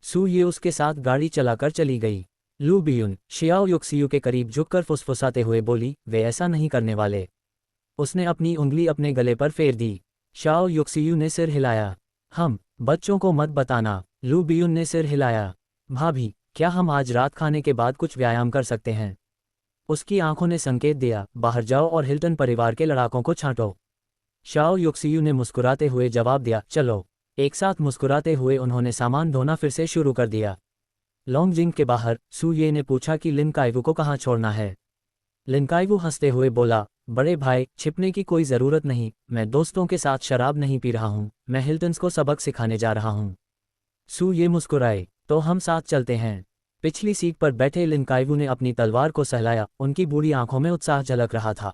सू ये उसके साथ गाड़ी चलाकर चली गई। लू बियुन शियाओ युक्सियू के करीब झुककर फुसफुसाते हुए बोली, वे ऐसा नहीं करने वाले। उसने अपनी उंगली अपने गले पर फेर दी। शाओ युक्सियू ने सिर हिलाया। हम बच्चों को मत बताना। लू बियुन ने सिर हिलाया। भाभी, क्या हम आज रात खाने के बाद कुछ व्यायाम कर सकते हैं? उसकी आंखों ने संकेत दिया, बाहर जाओ और हिल्टन परिवार के लड़ाकों को छांटो। शाओ युक्सियू ने मुस्कुराते हुए जवाब दिया, चलो। एक साथ मुस्कुराते हुए उन्होंने सामान ढोना फिर से शुरू कर दिया। लॉन्गजिंग के बाहर सू ये ने पूछा कि लिन काइवू को कहाँ छोड़ना है। लिन काइवू हंसते हुए बोला, बड़े भाई, छिपने की कोई ज़रूरत नहीं, मैं दोस्तों के साथ शराब नहीं पी रहा हूँ, मैं हिल्टन्स को सबक सिखाने जा रहा हूँ। सू ये मुस्कुराए, तो हम साथ चलते हैं। पिछली सीट पर बैठे लिन काइवू ने अपनी तलवार को सहलाया, उनकी बूढ़ी आंखों में उत्साह झलक रहा था।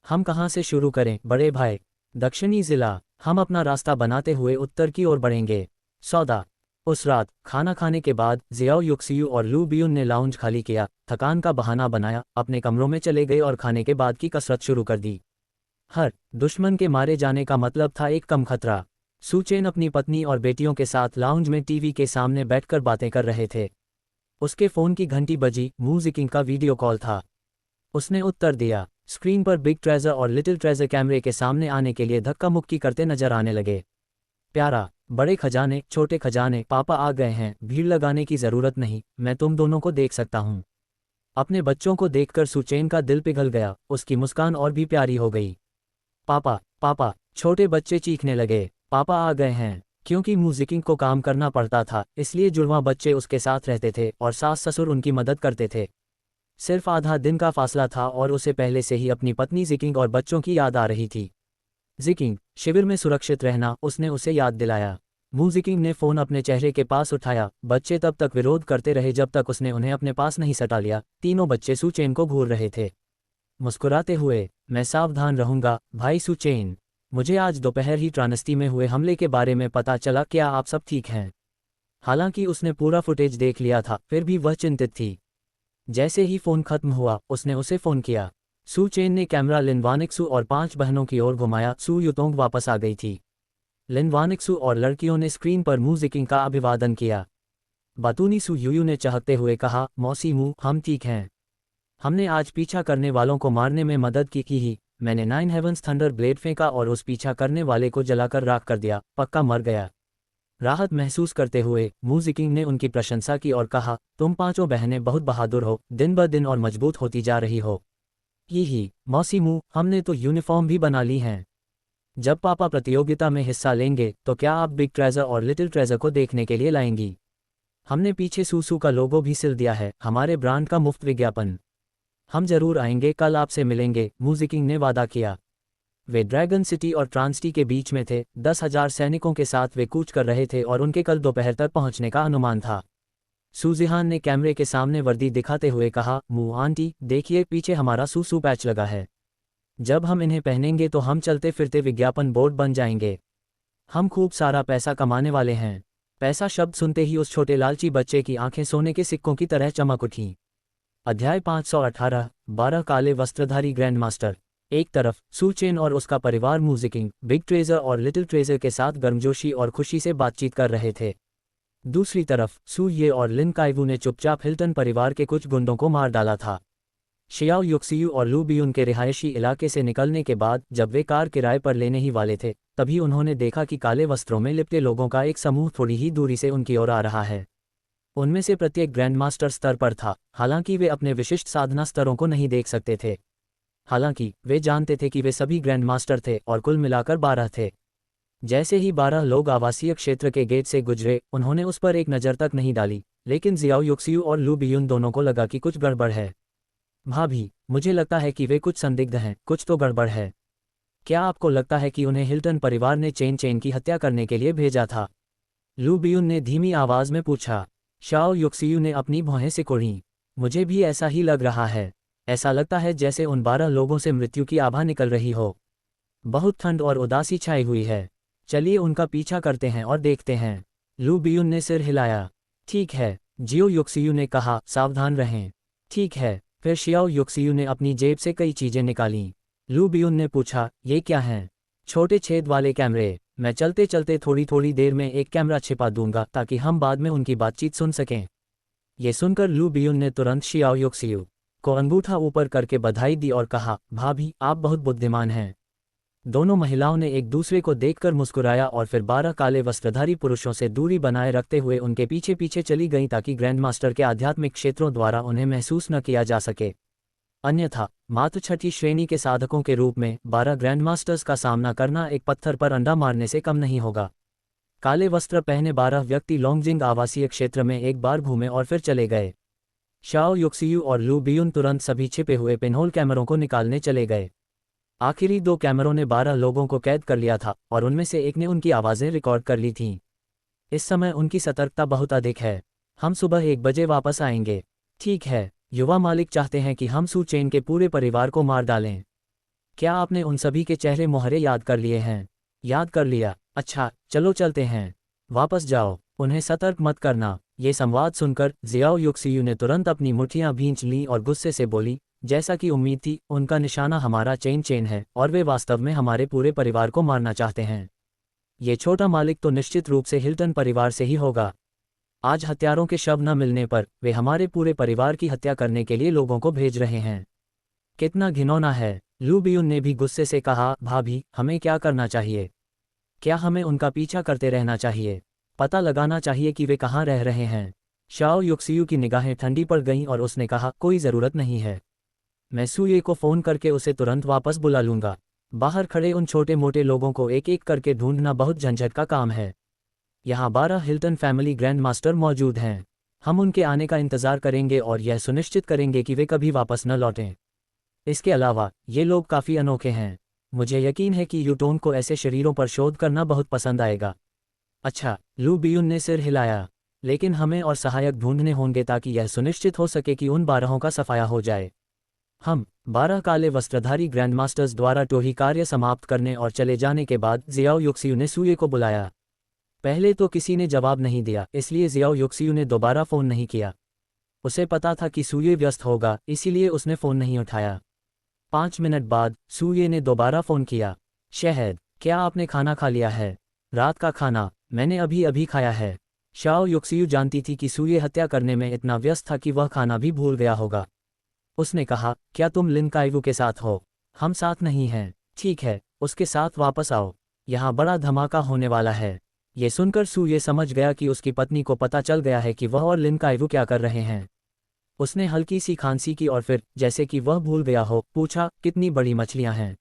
हम कहाँ से शुरू करें, बड़े भाई? दक्षिणी जिला। हम अपना रास्ता बनाते हुए उत्तर की ओर बढ़ेंगे। सौदा। उस रात खाना खाने के बाद जियाओ युक्सियू और लू बियुन ने लाउंज खाली किया, थकान का बहाना बनाया, अपने कमरों में चले गए और खाने के बाद की कसरत शुरू कर दी। हर दुश्मन के मारे जाने का मतलब था एक कम खतरा। सू चेन अपनी पत्नी और बेटियों के साथ लाउंज में टीवी के सामने बैठकर बातें कर रहे थे। उसके फोन की घंटी बजी, म्यूजिकिंग का वीडियो कॉल था। उसने उत्तर दिया। स्क्रीन पर बिग ट्रेजर और लिटिल ट्रेजर कैमरे के सामने आने के लिए धक्का मुक्की करते नजर आने लगे। प्यारा, बड़े खजाने, छोटे खजाने, पापा आ गए हैं, भीड़ लगाने की जरूरत नहीं, मैं तुम दोनों को देख सकता हूँ। अपने बच्चों को देखकर सुचेन का दिल पिघल गया, उसकी मुस्कान और भी प्यारी हो गई। पापा, पापा, छोटे बच्चे चीखने लगे, पापा आ गए हैं। क्योंकि म्यूजिकिंग को काम करना पड़ता था, इसलिए जुड़वां बच्चे उसके साथ रहते थे और सास ससुर उनकी मदद करते थे। सिर्फ आधा दिन का फासला था और उसे पहले से ही अपनी पत्नी जिकिंग और बच्चों की याद आ रही थी। जिकिंग, शिविर में सुरक्षित रहना, उसने उसे याद दिलाया। जिकिंग ने फ़ोन अपने चेहरे के पास उठाया। बच्चे तब तक विरोध करते रहे जब तक उसने उन्हें अपने पास नहीं सटा लिया। तीनों बच्चे सुचेन को घूर रहे थे, मुस्कुराते हुए। मैं सावधान रहूंगा, भाई सुचेन। मुझे आज दोपहर ही ट्रानस्टी में हुए हमले के बारे में पता चला, क्या आप सब ठीक हैं? हालांकि उसने पूरा फुटेज देख लिया था, फिर भी वह चिंतित थी। जैसे ही फ़ोन खत्म हुआ, उसने उसे फ़ोन किया। सू चेन ने कैमरा लिन वानिक्सू और 5 बहनों की ओर घुमाया। सू युतोंग वापस आ गई थी। लिन वानिक्सू और लड़कियों ने स्क्रीन पर म्यूजिकिंग का अभिवादन किया। बातूनी सू यूयू ने चाहते हुए कहा, मौसी मू, हम ठीक हैं। हमने आज पीछा करने वालों को मारने में मदद की ही। मैंने 9 हेवंस थंडर ब्लेड फेंका और उस पीछा करने वाले को जलाकर राख कर दिया, पक्का मर गया। राहत महसूस करते हुए म्यूजिकिंग ने उनकी प्रशंसा की और कहा, तुम पांचों बहनें बहुत बहादुर हो, दिन ब दिन और मजबूत होती जा रही हो। यही, मौसी मू, हमने तो यूनिफॉर्म भी बना ली हैं। जब पापा प्रतियोगिता में हिस्सा लेंगे तो क्या आप बिग ट्रेजर और लिटिल ट्रेजर को देखने के लिए लाएंगी? हमने पीछे सूसू का लोगो भी सिल दिया है, हमारे ब्रांड का मुफ्त विज्ञापन। हम जरूर आएंगे, कल आपसे मिलेंगे, म्यूजिकिंग ने वादा किया। वे ड्रैगन सिटी और ट्रांसटी के बीच में थे। 10,000 सैनिकों के साथ वे कूच कर रहे थे और उनके कल दोपहर तक पहुंचने का अनुमान था। सूजिहान ने कैमरे के सामने वर्दी दिखाते हुए कहा, मू आंटी, देखिए पीछे हमारा सूसू पैच लगा है। जब हम इन्हें पहनेंगे तो हम चलते फिरते विज्ञापन बोर्ड बन जाएंगे। हम खूब सारा पैसा कमाने वाले हैं। पैसा शब्द सुनते ही उस छोटे लालची बच्चे की आंखें सोने के सिक्कों की तरह चमक उठीं। अध्याय 518, 12 काले वस्त्रधारी ग्रैंड मास्टर। एक तरफ सू चेन और उसका परिवार म्यूजिकिंग, बिग ट्रेजर और लिटिल ट्रेजर के साथ गर्मजोशी और खुशी से बातचीत कर रहे थे। दूसरी तरफ सू ये और लिन काइवू ने चुपचाप हिल्टन परिवार के कुछ गुंडों को मार डाला था। शियाओ युक्सियू और लू बियुन के रिहायशी इलाके से निकलने के बाद जब वे कार किराए पर लेने ही वाले थे, तभी उन्होंने देखा कि काले वस्त्रों में लिपटे लोगों का एक समूह थोड़ी ही दूरी से उनकी ओर आ रहा है। उनमें से प्रत्येक ग्रैंडमास्टर स्तर पर था, हालांकि वे अपने विशिष्ट साधना स्तरों को नहीं देख सकते थे। हालांकि वे जानते थे कि वे सभी ग्रैंडमास्टर थे और कुल मिलाकर 12 थे। जैसे ही 12 लोग आवासीय क्षेत्र के गेट से गुजरे, उन्होंने उस पर एक नज़र तक नहीं डाली, लेकिन जियाओ युक्सियू और लू बियुन दोनों को लगा कि कुछ गड़बड़ है। भाभी, मुझे लगता है कि वे कुछ संदिग्ध हैं, कुछ तो गड़बड़ है। क्या आपको लगता है कि उन्हें हिल्टन परिवार ने चेन चेन की हत्या करने के लिए भेजा था? लू बियुन ने धीमी आवाज में पूछा। शाओ युक्सियू ने अपनी भौहें सिकोड़ी। मुझे भी ऐसा ही लग रहा है। ऐसा लगता है जैसे उन 12 लोगों से मृत्यु की आभा निकल रही हो। बहुत ठंड और उदासी छाई हुई है। चलिए उनका पीछा करते हैं और देखते हैं। लू बियुन ने सिर हिलाया। ठीक है, जियो युक्सियू ने कहा, सावधान रहें। ठीक है। फिर शियाओ युक्सियू ने अपनी जेब से कई चीजें निकालीं। लू बियुन ने पूछा, ये क्या हैं? छोटे छेद वाले कैमरे। मैं चलते चलते थोड़ी थोड़ी देर में एक कैमरा छिपा दूंगा ताकि हम बाद में उनकी बातचीत सुन सकें। ये सुनकर लू बियुन ने तुरंत शियाओ योक्सियू को अंगूठा ऊपर करके बधाई दी और कहा, भाभी आप बहुत बुद्धिमान हैं। दोनों महिलाओं ने एक दूसरे को देखकर मुस्कुराया और फिर 12 काले वस्त्रधारी पुरुषों से दूरी बनाए रखते हुए उनके पीछे पीछे चली गईं ताकि ग्रैंडमास्टर के आध्यात्मिक क्षेत्रों द्वारा उन्हें महसूस न किया जा सके। अन्यथा मात्र छठी श्रेणी के साधकों के रूप में 12 ग्रैंडमास्टर्स का सामना करना एक पत्थर पर अंडा मारने से कम नहीं होगा। काले वस्त्र पहने 12 व्यक्ति लॉन्गजिंग आवासीय क्षेत्र में एक बार घूमे और फिर चले गए। शाओ योक्सियू और लू बियुन तुरंत सभी छिपे हुए पिनहोल कैमरों को निकालने चले गए। आखिरी 2 कैमरों ने 12 लोगों को कैद कर लिया था और उनमें से एक ने उनकी आवाज़ें रिकॉर्ड कर ली थीं। इस समय उनकी सतर्कता बहुत अधिक है। हम सुबह 1 बजे वापस आएंगे। ठीक है। युवा मालिक चाहते हैं कि हम सू चेन के पूरे परिवार को मार डालें। क्या आपने उन सभी के चेहरे मुहरे याद कर लिए हैं? याद कर लिया। अच्छा, चलो चलते हैं। वापस जाओ, उन्हें सतर्क मत करना। ये संवाद सुनकर जियाओ योक्सियू ने तुरंत अपनी मुठ्ठियां भींच लीं और गुस्से से बोली, जैसा कि उम्मीद थी, उनका निशाना हमारा चेन है और वे वास्तव में हमारे पूरे परिवार को मारना चाहते हैं। ये छोटा मालिक तो निश्चित रूप से हिल्टन परिवार से ही होगा। आज हत्यारों के शव न मिलने पर वे हमारे पूरे परिवार की हत्या करने के लिए लोगों को भेज रहे हैं। कितना घिनौना है। लू बियुन ने भी गुस्से से कहा, भाभी हमें क्या करना चाहिए? क्या हमें उनका पीछा करते रहना चाहिए? पता लगाना चाहिए कि वे कहाँ रह रहे हैं। शाओ योक्सियू की निगाहें ठंडी पड़ गईं और उसने कहा, कोई ज़रूरत नहीं है। मैं सूये को फ़ोन करके उसे तुरंत वापस बुला लूँगा। बाहर खड़े उन छोटे मोटे लोगों को एक एक करके ढूंढना बहुत झंझट का काम है। यहाँ 12 हिल्टन फैमिली ग्रैंड मास्टर मौजूद हैं। हम उनके आने का इंतज़ार करेंगे और यह सुनिश्चित करेंगे कि वे कभी वापस न लौटें। इसके अलावा ये लोग काफ़ी अनोखे हैं। मुझे यकीन है कि यूटोन को ऐसे शरीरों पर शोध करना बहुत पसंद आएगा। अच्छा, लू बियुन ने सिर हिलाया। लेकिन हमें और सहायक ढूंढने होंगे ताकि यह सुनिश्चित हो सके कि उन 12 का सफाया हो जाए। हम 12 काले वस्त्रधारी ग्रैंडमास्टर्स द्वारा टोही कार्य समाप्त करने और चले जाने के बाद जियाओ योक्सियू ने सूये को बुलाया। पहले तो किसी ने जवाब नहीं दिया, इसलिए जियाओ योक्सियू ने दोबारा फ़ोन नहीं किया। उसे पता था कि सूये व्यस्त होगा, इसीलिए उसने फ़ोन नहीं उठाया। 5 मिनट बाद सूये ने दोबारा फ़ोन किया। शहद, क्या आपने खाना खा लिया है? रात का खाना मैंने अभी अभी खाया है। शाओ योक्सियू जानती थी कि सूये हत्या करने में इतना व्यस्त था कि वह खाना भी भूल गया होगा। उसने कहा, क्या तुम लिन काइवू के साथ हो? हम साथ नहीं हैं। ठीक है, उसके साथ वापस आओ। यहाँ बड़ा धमाका होने वाला है। ये सुनकर सूये समझ गया कि उसकी पत्नी को पता चल गया है कि वह और लिन काइवू क्या कर रहे हैं। उसने हल्की सी खांसी की और फिर, जैसे कि वह भूल गया हो, पूछा, कितनी बड़ी मछलियां हैं?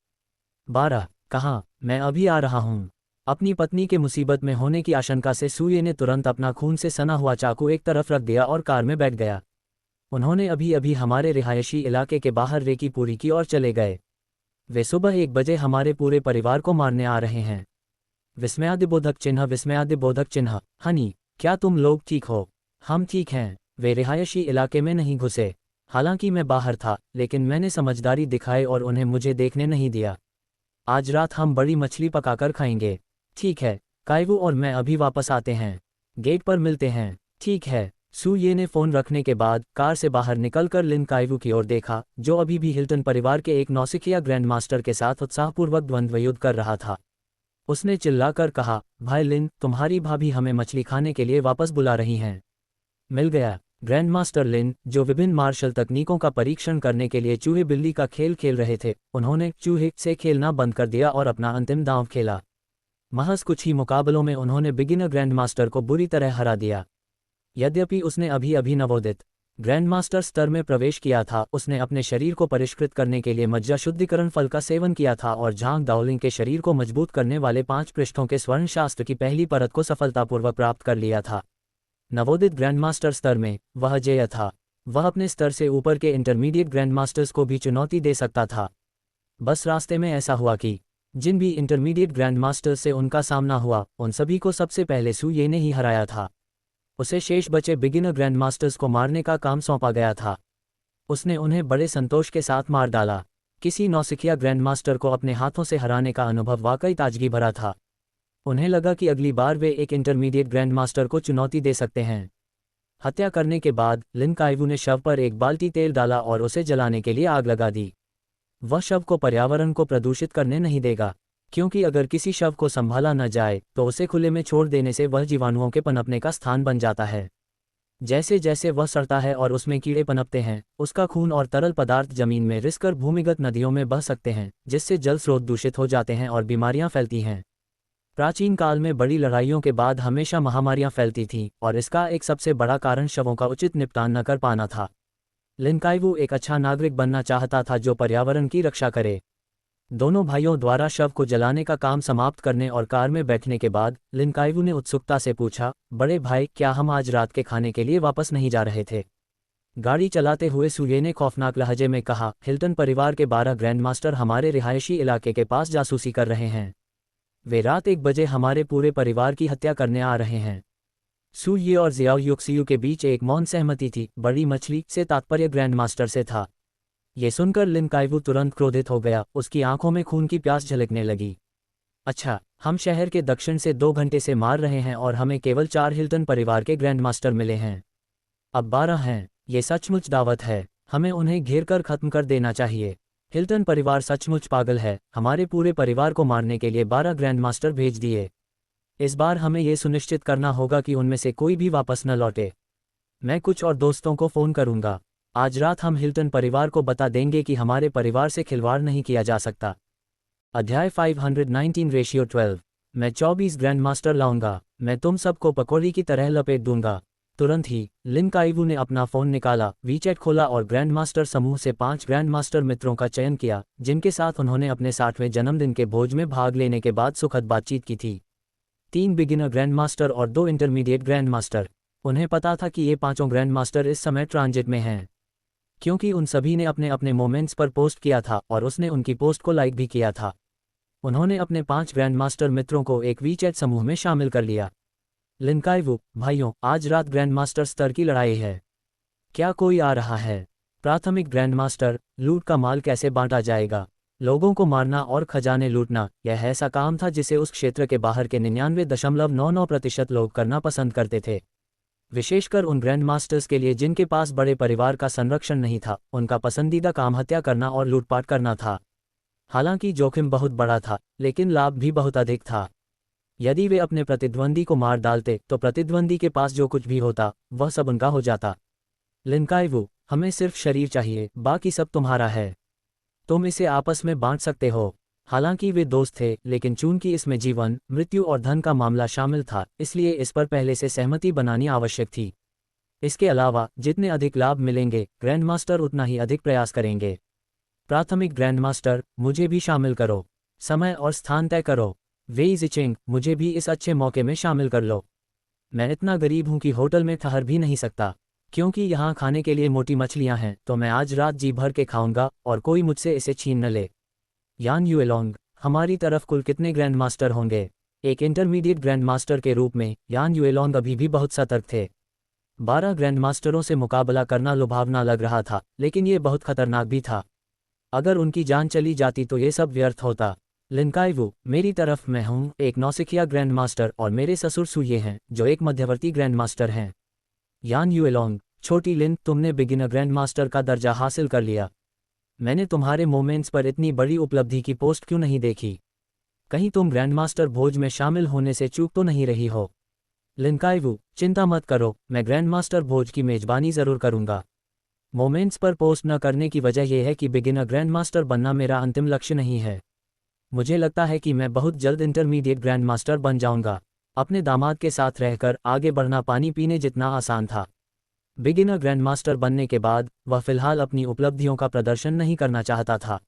12। कहाँ? मैं अभी आ रहा हूँ। अपनी पत्नी के मुसीबत में होने की आशंका से सूये ने तुरंत अपना खून से सना हुआ चाकू एक तरफ रख दिया और कार में बैठ गया। उन्होंने अभी अभी हमारे रिहायशी इलाके के बाहर रेकी पूरी की और चले गए। वे सुबह 1 बजे हमारे पूरे परिवार को मारने आ रहे हैं। विस्मयादिबोधक चिन्ह, विस्मयादिबोधक चिन्ह। हनी, क्या तुम लोग ठीक हो? हम ठीक हैं। वे रिहायशी इलाके में नहीं घुसे। हालांकि मैं बाहर था, लेकिन मैंने समझदारी दिखाई और उन्हें मुझे देखने नहीं दिया। आज रात हम बड़ी मछली पकाकर खाएंगे। ठीक है, काइवू और मैं अभी वापस आते हैं। गेट पर मिलते हैं। ठीक है। सूये ने फ़ोन रखने के बाद कार से बाहर निकलकर लिन काइवू की ओर देखा, जो अभी भी हिल्टन परिवार के एक नौसिखिया ग्रैंडमास्टर के साथ उत्साहपूर्वक द्वंद्व युद्ध कर रहा था। उसने चिल्लाकर कहा, भाई लिन, तुम्हारी भाभी हमें मछली खाने के लिए वापस बुला रही हैं। मिल गया। ग्रैंडमास्टर लिन, जो विभिन्न मार्शल तकनीकों का परीक्षण करने के लिए चूहे बिल्ली का खेल खेल रहे थे, उन्होंने चूहे से खेलना बंद कर दिया और अपना अंतिम दांव खेला। महज कुछ ही मुकाबलों में उन्होंने बिगिनर ग्रैंडमास्टर को बुरी तरह हरा दिया। यद्यपि उसने अभी अभी नवोदित ग्रैंडमास्टर स्तर में प्रवेश किया था, उसने अपने शरीर को परिष्कृत करने के लिए मज्जा शुद्धिकरण फल का सेवन किया था और झांग दाओलिंग के शरीर को मजबूत करने वाले 5 पृष्ठों के स्वर्ण शास्त्र की पहली परत को सफलतापूर्वक प्राप्त कर लिया था। नवोदित ग्रैंडमास्टर स्तर में वह अजेय था। वह अपने स्तर से ऊपर के इंटरमीडिएट ग्रैंडमास्टर्स को भी चुनौती दे सकता था। बस रास्ते में ऐसा हुआ कि जिन भी इंटरमीडिएट ग्रैंडमास्टर्स से उनका सामना हुआ, उन सभी को सबसे पहले सूये ने ही हराया था। उसे शेष बचे बिगिनर ग्रैंडमास्टर्स को मारने का काम सौंपा गया था। उसने उन्हें बड़े संतोष के साथ मार डाला। किसी नौसिखिया ग्रैंडमास्टर को अपने हाथों से हराने का अनुभव वाकई ताजगी भरा था। उन्हें लगा कि अगली बार वे एक इंटरमीडिएट ग्रैंडमास्टर को चुनौती दे सकते हैं। हत्या करने के बाद लिन काइवू ने शव पर एक बाल्टी तेल डाला और उसे जलाने के लिए आग लगा दी। वह शव को पर्यावरण को प्रदूषित करने नहीं देगा। क्योंकि अगर किसी शव को संभाला न जाए तो उसे खुले में छोड़ देने से वह जीवाणुओं के पनपने का स्थान बन जाता है। जैसे जैसे वह सड़ता है और उसमें कीड़े पनपते हैं, उसका खून और तरल पदार्थ जमीन में रिसकर भूमिगत नदियों में बह सकते हैं, जिससे जल स्रोत दूषित हो जाते हैं और बीमारियां फैलती हैं। प्राचीन काल में बड़ी लड़ाइयों के बाद हमेशा महामारियां फैलती थीं और इसका एक सबसे बड़ा कारण शवों का उचित निपटान न कर पाना था। लिनकाइवु एक अच्छा नागरिक बनना चाहता था जो पर्यावरण की रक्षा करे। दोनों भाइयों द्वारा शव को जलाने का काम समाप्त करने और कार में बैठने के बाद लिनकाइवु ने उत्सुकता से पूछा, बड़े भाई, क्या हम आज रात के खाने के लिए वापस नहीं जा रहे थे? गाड़ी चलाते हुए सूर्य ने खौफनाक लहजे में कहा, हिल्टन परिवार के 12 ग्रैंडमास्टर हमारे रिहायशी इलाके के पास जासूसी कर रहे हैं। वे रात 1 बजे हमारे पूरे परिवार की हत्या करने आ रहे हैं। सूर्य और जियाओ युक्सियू के बीच एक मौन सहमति थी। बड़ी मछली से तात्पर्य ग्रैंडमास्टर से था। ये सुनकर लिनकाइवु तुरंत क्रोधित हो गया, उसकी आंखों में खून की प्यास झलकने लगी। अच्छा, हम शहर के दक्षिण से 2 घंटे से मार रहे हैं और हमें केवल 4 हिल्टन परिवार के ग्रैंडमास्टर मिले हैं। अब 12 हैं। ये सचमुच दावत है। हमें उन्हें घेर कर खत्म कर देना चाहिए। हिल्टन परिवार सचमुच पागल है। हमारे पूरे परिवार को मारने के लिए 12 ग्रैंडमास्टर भेज दिए। इस बार हमें यह सुनिश्चित करना होगा कि उनमें से कोई भी वापस न लौटे। मैं कुछ और दोस्तों को फ़ोन करूंगा। आज रात हम हिल्टन परिवार को बता देंगे कि हमारे परिवार से खिलवाड़ नहीं किया जा सकता। अध्याय 519:12। मैं 24 ग्रैंडमास्टर लाऊंगा। मैं तुम सबको पकौड़ी की तरह लपेट दूंगा। तुरंत ही लिनकाइवु ने अपना फ़ोन निकाला, वीचैट खोला और ग्रैंडमास्टर समूह से 5 ग्रैंडमास्टर मित्रों का चयन किया, जिनके साथ उन्होंने अपने 60वें जन्मदिन के भोज में भाग लेने के बाद सुखद बातचीत की थी। 3 बिगिनर ग्रैंडमास्टर और 2 इंटरमीडिएट ग्रैंडमास्टर। उन्हें पता था कि ये पांचों ग्रैंडमास्टर इस समय ट्रांजिट में हैं, क्योंकि उन सभी ने अपने अपने मोमेंट्स पर पोस्ट किया था और उसने उनकी पोस्ट को लाइक भी किया था। उन्होंने अपने 5 ग्रैंडमास्टर मित्रों को एक वीचैट समूह में शामिल कर लिया। लिनकाइवु, भाइयों, आज रात ग्रैंडमास्टर स्तर की लड़ाई है। क्या कोई आ रहा है? प्राथमिक ग्रैंडमास्टर, लूट का माल कैसे बांटा जाएगा? लोगों को मारना और खजाने लूटना, यह ऐसा काम था जिसे उस क्षेत्र के बाहर के 99.99% लोग करना पसंद करते थे। विशेषकर उन ग्रैंडमास्टर्स के लिए जिनके पास बड़े परिवार का संरक्षण नहीं था। उनका पसंदीदा काम हत्या करना और लूटपाट करना था। हालांकि जोखिम बहुत बड़ा था, लेकिन लाभ भी बहुत अधिक था। यदि वे अपने प्रतिद्वंदी को मार डालते तो प्रतिद्वंदी के पास जो कुछ भी होता वह सब उनका हो जाता। लिनकाइवु, हमें सिर्फ शरीर चाहिए, बाकी सब तुम्हारा है। तुम इसे आपस में बांट सकते हो। हालांकि वे दोस्त थे, लेकिन चूंकि इसमें जीवन, मृत्यु और धन का मामला शामिल था, इसलिए इस पर पहले से सहमति बनानी आवश्यक थी। इसके अलावा जितने अधिक लाभ मिलेंगे, ग्रैंडमास्टर उतना ही अधिक प्रयास करेंगे। प्राथमिक ग्रैंडमास्टर, मुझे भी शामिल करो। समय और स्थान तय करो। वेई ज़िचिंग, मुझे भी इस अच्छे मौके में शामिल कर लो। मैं इतना गरीब हूं कि होटल में ठहर भी नहीं सकता। क्योंकि यहाँ खाने के लिए मोटी मछलियाँ हैं, तो मैं आज रात जी भर के खाऊंगा और कोई मुझसे इसे छीन न ले। यान युएलोंग, हमारी तरफ कुल कितने ग्रैंडमास्टर होंगे? एक इंटरमीडिएट ग्रैंडमास्टर के रूप में यान युएलोंग अभी भी बहुत सतर्क थे। 12 ग्रैंडमास्टरों से मुकाबला करना लुभावना लग रहा था, लेकिन ये बहुत खतरनाक भी था। अगर उनकी जान चली जाती तो ये सब व्यर्थ होता। लिनकाइवु, मेरी तरफ मैं हूँ एक नौसिखिया ग्रैंडमास्टर और मेरे ससुर सूये हैं, जो एक मध्यवर्ती ग्रैंडमास्टर हैं। यान युएलोंग, छोटी लिन, तुमने बिगिनर ग्रैंडमास्टर का दर्जा हासिल कर लिया। मैंने तुम्हारे मोमेंट्स पर इतनी बड़ी उपलब्धि की पोस्ट क्यों नहीं देखी? कहीं तुम ग्रैंडमास्टर भोज में शामिल होने से चूक तो नहीं रही हो? लिनकाइवु, चिंता मत करो, मैं ग्रैंडमास्टर भोज की मेजबानी जरूर करूंगा। मोमेंट्स पर पोस्ट न करने की वजह यह है कि बिगिनर ग्रैंडमास्टर बनना मेरा अंतिम लक्ष्य नहीं है। मुझे लगता है कि मैं बहुत जल्द इंटरमीडिएट ग्रैंडमास्टर बन जाऊंगा। अपने दामाद के साथ रहकर आगे बढ़ना पानी पीने जितना आसान था। बिगिनर ग्रैंडमास्टर बनने के बाद वह फिलहाल अपनी उपलब्धियों का प्रदर्शन नहीं करना चाहता था।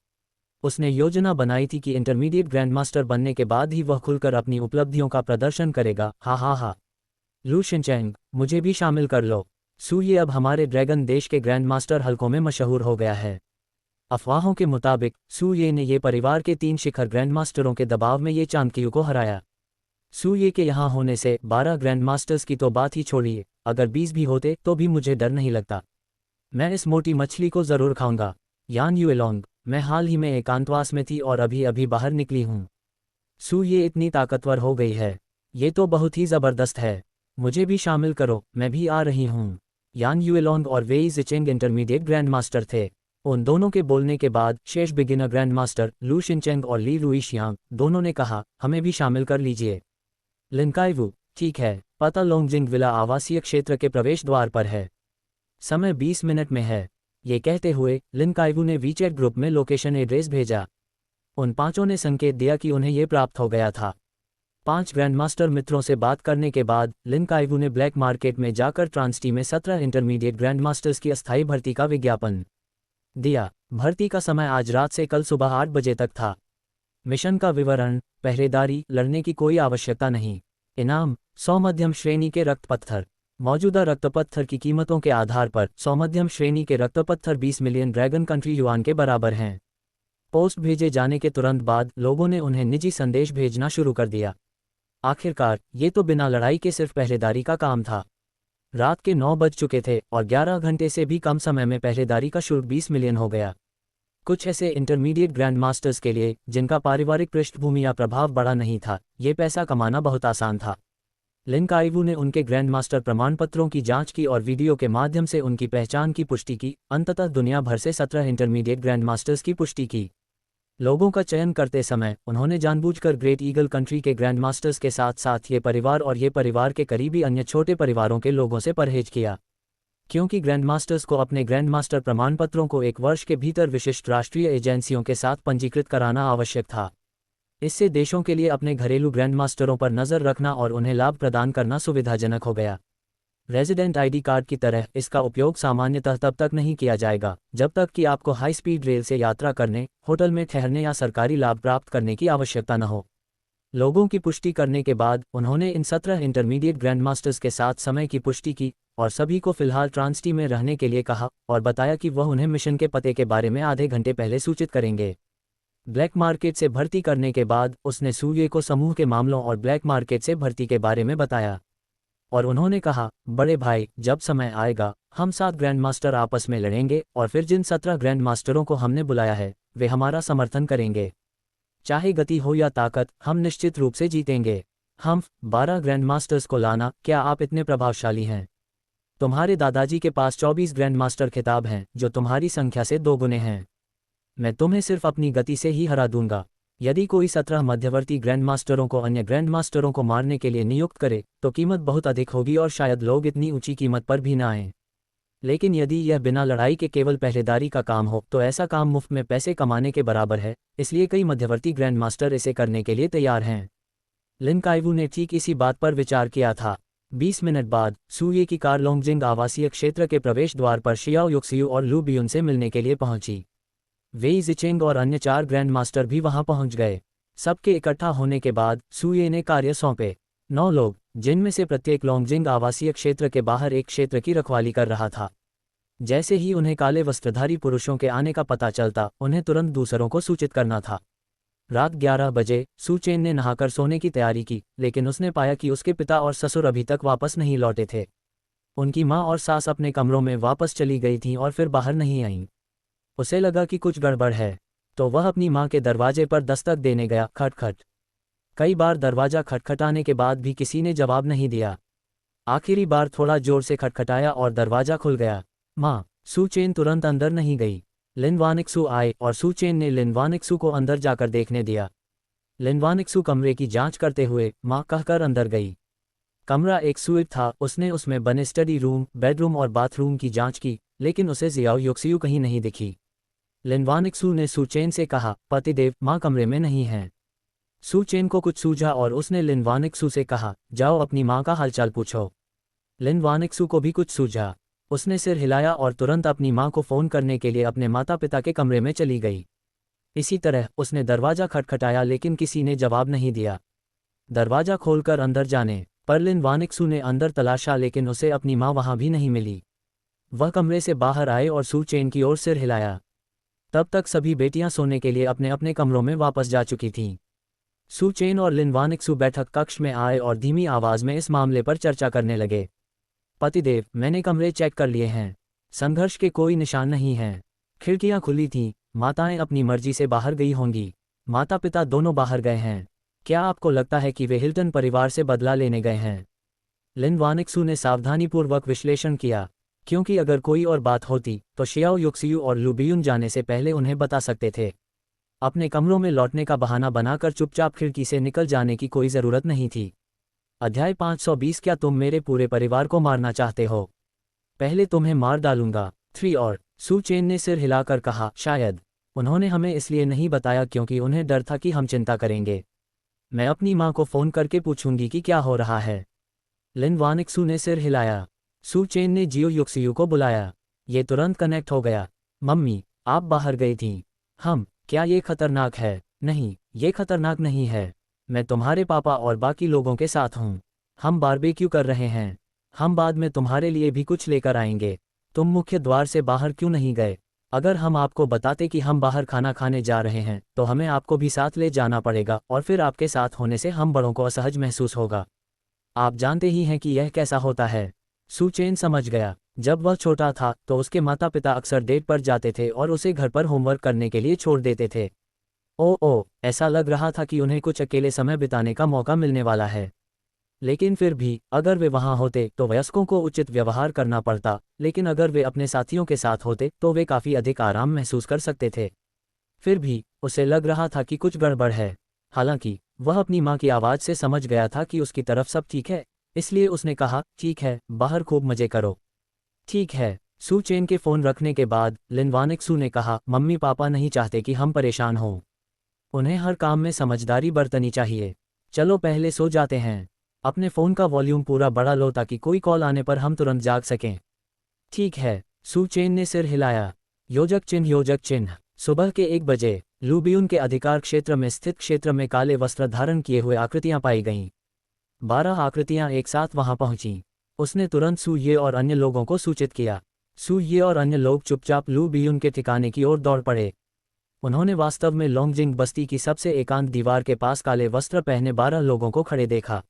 उसने योजना बनाई थी कि इंटरमीडिएट ग्रैंडमास्टर बनने के बाद ही वह खुलकर अपनी उपलब्धियों का प्रदर्शन करेगा। हा हा हा। लू शिनचैंग, मुझे भी शामिल कर लो। सूर्य अब हमारे ड्रैगन देश के ग्रैंडमास्टर हलकों में मशहूर हो गया है। अफवाहों के मुताबिक सूर्य ने ये परिवार के 3 शिखर ग्रैंडमास्टरों के दबाव में ये चाणक्य को हराया। सूर्य के यहाँ होने से 12 ग्रैंडमास्टर्स की तो बात ही छोड़िए, अगर 20 भी होते तो भी मुझे डर नहीं लगता। मैं इस मोटी मछली को जरूर खाऊंगा। यान युएलोंग, मैं हाल ही में एकांतवास में थी और अभी अभी बाहर निकली हूँ। सूर्य इतनी ताकतवर हो गई है, ये तो बहुत ही जबरदस्त है। मुझे भी शामिल करो, मैं भी आ रही हूँ। यान युएलोंग और वेई ज़िचिंग इंटरमीडिएट ग्रैंडमास्टर थे। उन दोनों के बोलने के बाद शेष बिगिनर ग्रैंड मास्टर लू शिनचेंग और ली लुईशियांग दोनों ने कहा, हमें भी शामिल कर लीजिए। लिन काइवू, ठीक है, पता लोंगजिंग विला आवासीय क्षेत्र के प्रवेश द्वार पर है। समय 20 मिनट में है। ये कहते हुए लिन काइवू ने वीचैट ग्रुप में लोकेशन एड्रेस भेजा। उन पांचों ने संकेत दिया कि उन्हें ये प्राप्त हो गया था। 5 ग्रैंडमास्टर मित्रों से बात करने के बाद लिन काइवू ने ब्लैक मार्केट में जाकर ट्रांसटी में 17 इंटरमीडिएट ग्रैंडमास्टर्स की अस्थायी भर्ती का विज्ञापन दिया। भर्ती का समय आज रात से कल सुबह 8 बजे तक था। मिशन का विवरण, पहरेदारी, लड़ने की कोई आवश्यकता नहीं। इनाम 100 मध्यम श्रेणी के रक्त पत्थर। मौजूदा रक्त पत्थर की कीमतों के आधार पर 100 मध्यम श्रेणी के रक्त पत्थर 20 मिलियन ड्रैगन कंट्री युआन के बराबर हैं। पोस्ट भेजे जाने के तुरंत बाद लोगों ने उन्हें निजी संदेश भेजना शुरू कर दिया। आखिरकार ये तो बिना लड़ाई के सिर्फ पहरेदारी का काम था। रात के 9 बज चुके थे और 11 घंटे से भी कम समय में पहरेदारी का शुल्क 20 मिलियन हो गया। कुछ ऐसे इंटरमीडिएट ग्रैंड मास्टर्स के लिए जिनका पारिवारिक पृष्ठभूमि या प्रभाव बड़ा नहीं था, ये पैसा कमाना बहुत आसान था। लिन काइवू ने उनके ग्रैंड मास्टर प्रमाण पत्रों की जांच की और वीडियो के माध्यम से उनकी पहचान की पुष्टि की। अंततः दुनिया भर से 17 इंटरमीडिएट ग्रैंड मास्टर्स की पुष्टि की। लोगों का चयन करते समय उन्होंने जानबूझकर ग्रेट ईगल कंट्री के ग्रैंड मास्टर्स के साथ साथ ये परिवार और ये परिवार के करीबी अन्य छोटे परिवारों के लोगों से परहेज किया, क्योंकि ग्रैंड मास्टर्स को अपने ग्रैंड मास्टर प्रमाण पत्रों को 1 वर्ष के भीतर विशिष्ट राष्ट्रीय एजेंसियों के साथ पंजीकृत कराना आवश्यक था। इससे देशों के लिए अपने घरेलू ग्रैंड मास्टरों पर नज़र रखना और उन्हें लाभ प्रदान करना सुविधाजनक हो गया। रेजिडेंट आईडी कार्ड की तरह इसका उपयोग सामान्यतः तब तक नहीं किया जाएगा जब तक कि आपको हाई स्पीड रेल से यात्रा करने, होटल में ठहरने या सरकारी लाभ प्राप्त करने की आवश्यकता न हो। लोगों की पुष्टि करने के बाद उन्होंने इन 17 इंटरमीडिएट ग्रैंड मास्टर्स के साथ समय की पुष्टि की और सभी को फिलहाल ट्रांसटी में रहने के लिए कहा और बताया कि वह उन्हें मिशन के पते के बारे में आधे घंटे पहले सूचित करेंगे। ब्लैक मार्केट से भर्ती करने के बाद उसने सूर्य को समूह के मामलों और ब्लैक मार्केट से भर्ती के बारे में बताया और उन्होंने कहा, बड़े भाई, जब समय आएगा हम 7 ग्रैंड मास्टर आपस में लड़ेंगे और फिर जिन 17 ग्रैंड मास्टरों को हमने बुलाया है वे हमारा समर्थन करेंगे। चाहे गति हो या ताकत, हम निश्चित रूप से जीतेंगे। हम 12 ग्रैंड मास्टर्स को लाना, क्या आप इतने प्रभावशाली हैं? तुम्हारे दादाजी के पास 24 ग्रैंड मास्टर खिताब हैं जो तुम्हारी संख्या से 2 गुने हैं। मैं तुम्हें सिर्फ अपनी गति से ही हरा दूंगा। यदि कोई 17 मध्यवर्ती ग्रैंड मास्टरों को अन्य ग्रैंड मास्टरों को मारने के लिए नियुक्त करे तो कीमत बहुत अधिक होगी और शायद लोग इतनी ऊंची कीमत पर भी ना आएं। लेकिन यदि यह बिना लड़ाई के केवल पहरेदारी का काम हो तो ऐसा काम मुफ्त में पैसे कमाने के बराबर है, इसलिए कई मध्यवर्ती ग्रैंड मास्टर इसे करने के लिए तैयार हैं। लिन काइवू ने ठीक इसी बात पर विचार किया था। 20 मिनट बाद सूर्य की कार लोंगजिंग आवासीय क्षेत्र के प्रवेश द्वार पर शियाओ युक्सियू और लू बियुन से मिलने के लिए पहुंची। वेई जिचेंग और अन्य 4 ग्रैंड मास्टर भी वहां पहुंच गए। सबके इकट्ठा होने के बाद सूर्य ने कार्य सौंपे। 9 लोग, जिनमें से प्रत्येक लोंगजिंग आवासीय क्षेत्र के बाहर एक क्षेत्र की रखवाली कर रहा था। जैसे ही उन्हें काले वस्त्रधारी पुरुषों के आने का पता चलता उन्हें तुरंत दूसरों को सूचित करना था। रात 11 बजे सू चेन ने नहाकर सोने की तैयारी की, लेकिन उसने पाया कि उसके पिता और ससुर अभी तक वापस नहीं लौटे थे। उनकी माँ और सास अपने कमरों में वापस चली गई थीं और फिर बाहर नहीं आईं। उसे लगा कि कुछ गड़बड़ है, तो वह अपनी माँ के दरवाजे पर दस्तक देने गया। खटखट। कई बार दरवाजा खटखटाने के बाद भी किसी ने जवाब नहीं दिया। आखिरी बार थोड़ा जोर से खटखटाया और दरवाजा खुल गया। माँ, सू चेन तुरंत अंदर नहीं गई। लिन वानिक्सू आए और सू चेन ने लिन वानिक्सू को अंदर जाकर देखने दिया। लिन वानिक्सू कमरे की जांच करते हुए माँ कहकर अंदर गई। कमरा एक सुइट था। उसने उसमें बने स्टडी रूम, बेडरूम और बाथरूम की जांच की, लेकिन उसे जियाओ युक्सियू कहीं नहीं दिखी। लिन वानिक्सू ने सू चेन से कहा, पतिदेव, माँ कमरे में नहीं हैं। सू चेन को कुछ सूझा और उसने लिन वानिक्सू से कहा, जाओ अपनी माँ का हालचाल पूछो। लिन वानिक्सू को भी कुछ सूझा। उसने सिर हिलाया और तुरंत अपनी माँ को फ़ोन करने के लिए अपने माता पिता के कमरे में चली गई। इसी तरह उसने दरवाज़ा खटखटाया लेकिन किसी ने जवाब नहीं दिया। दरवाज़ा खोलकर अंदर जाने पर लिन वानिक्सू ने अंदर तलाशा लेकिन उसे अपनी माँ वहाँ भी नहीं मिली। वह कमरे से बाहर आए और सू चेन की ओर सिर हिलाया। तब तक सभी बेटियां सोने के लिए अपने अपने कमरों में वापस जा चुकी थीं। सू चेन और लिन वानिक्सू बैठक कक्ष में आए और धीमी आवाज़ में इस मामले पर चर्चा करने लगे। पतिदेव, मैंने कमरे चेक कर लिए हैं। संघर्ष के कोई निशान नहीं हैं। खिड़कियां खुली थीं। माताएं अपनी मर्जी से बाहर गई होंगी। माता पिता दोनों बाहर गए हैं। क्या आपको लगता है कि वे हिल्टन परिवार से बदला लेने गए हैं? लिन वानिक्सू ने सावधानीपूर्वक विश्लेषण किया। क्योंकि अगर कोई और बात होती तो शियाओ युक्सियू और लू बियुन जाने से पहले उन्हें बता सकते थे। अपने कमरों में लौटने का बहाना बनाकर चुपचाप खिड़की से निकल जाने की कोई ज़रूरत नहीं थी। अध्याय 520 क्या तुम मेरे पूरे परिवार को मारना चाहते हो? पहले तुम्हें मार डालूंगा। 3 और सू चेन ने सिर हिलाकर कहा, शायद उन्होंने हमें इसलिए नहीं बताया क्योंकि उन्हें डर था कि हम चिंता करेंगे। मैं अपनी माँ को फ़ोन करके पूछूंगी कि क्या हो रहा है। लिन वानिक्सू ने सिर हिलाया। सू चेन ने जियो युक्सियू को बुलाया। ये तुरंत कनेक्ट हो गया। मम्मी, आप बाहर गई थीं। क्या ये खतरनाक है? नहीं, ये खतरनाक नहीं है। मैं तुम्हारे पापा और बाकी लोगों के साथ हूँ। हम बारबेक्यू कर रहे हैं। हम बाद में तुम्हारे लिए भी कुछ लेकर आएंगे। तुम मुख्य द्वार से बाहर क्यों नहीं गए? अगर हम आपको बताते कि हम बाहर खाना खाने जा रहे हैं तो हमें आपको भी साथ ले जाना पड़ेगा और फिर आपके साथ होने से हम बड़ों को असहज महसूस होगा। आप जानते ही हैं कि यह कैसा होता है। सू चेन समझ गया। जब वह छोटा था तो उसके माता पिता अक्सर डेट पर जाते थे और उसे घर पर होमवर्क करने के लिए छोड़ देते थे। ओह, ऐसा लग रहा था कि उन्हें कुछ अकेले समय बिताने का मौका मिलने वाला है। लेकिन फिर भी अगर वे वहां होते तो वयस्कों को उचित व्यवहार करना पड़ता, लेकिन अगर वे अपने साथियों के साथ होते तो वे काफ़ी अधिक आराम महसूस कर सकते थे। फिर भी उसे लग रहा था कि कुछ गड़बड़ है। हालांकि वह अपनी माँ की आवाज़ से समझ गया था कि उसकी तरफ सब ठीक है, इसलिए उसने कहा, ठीक है, बाहर खूब मजे करो। ठीक है। सू चेन के फ़ोन रखने के बाद लिन वानिक्सू ने कहा, मम्मी पापा नहीं चाहते कि हम परेशान हों। उन्हें हर काम में समझदारी बरतनी चाहिए। चलो पहले सो जाते हैं। अपने फ़ोन का वॉल्यूम पूरा बढ़ा लो ताकि कोई कॉल आने पर हम तुरंत जाग सकें। ठीक है। सू चेन ने सिर हिलाया। योजक चिन्ह। सुबह के 1 बजे लू बियुन के अधिकार क्षेत्र में स्थित क्षेत्र में काले वस्त्र धारण किए हुए आकृतियां पाई गईं। 12 आकृतियां एक साथ वहां पहुंचीं। उसने तुरंत सू ये और अन्य लोगों को सूचित किया। सू ये और अन्य लोग चुपचाप लू बियुन के ठिकाने की ओर दौड़ पड़े। उन्होंने वास्तव में लोंगजिंग बस्ती की सबसे एकांत दीवार के पास काले वस्त्र पहने 12 लोगों को खड़े देखा।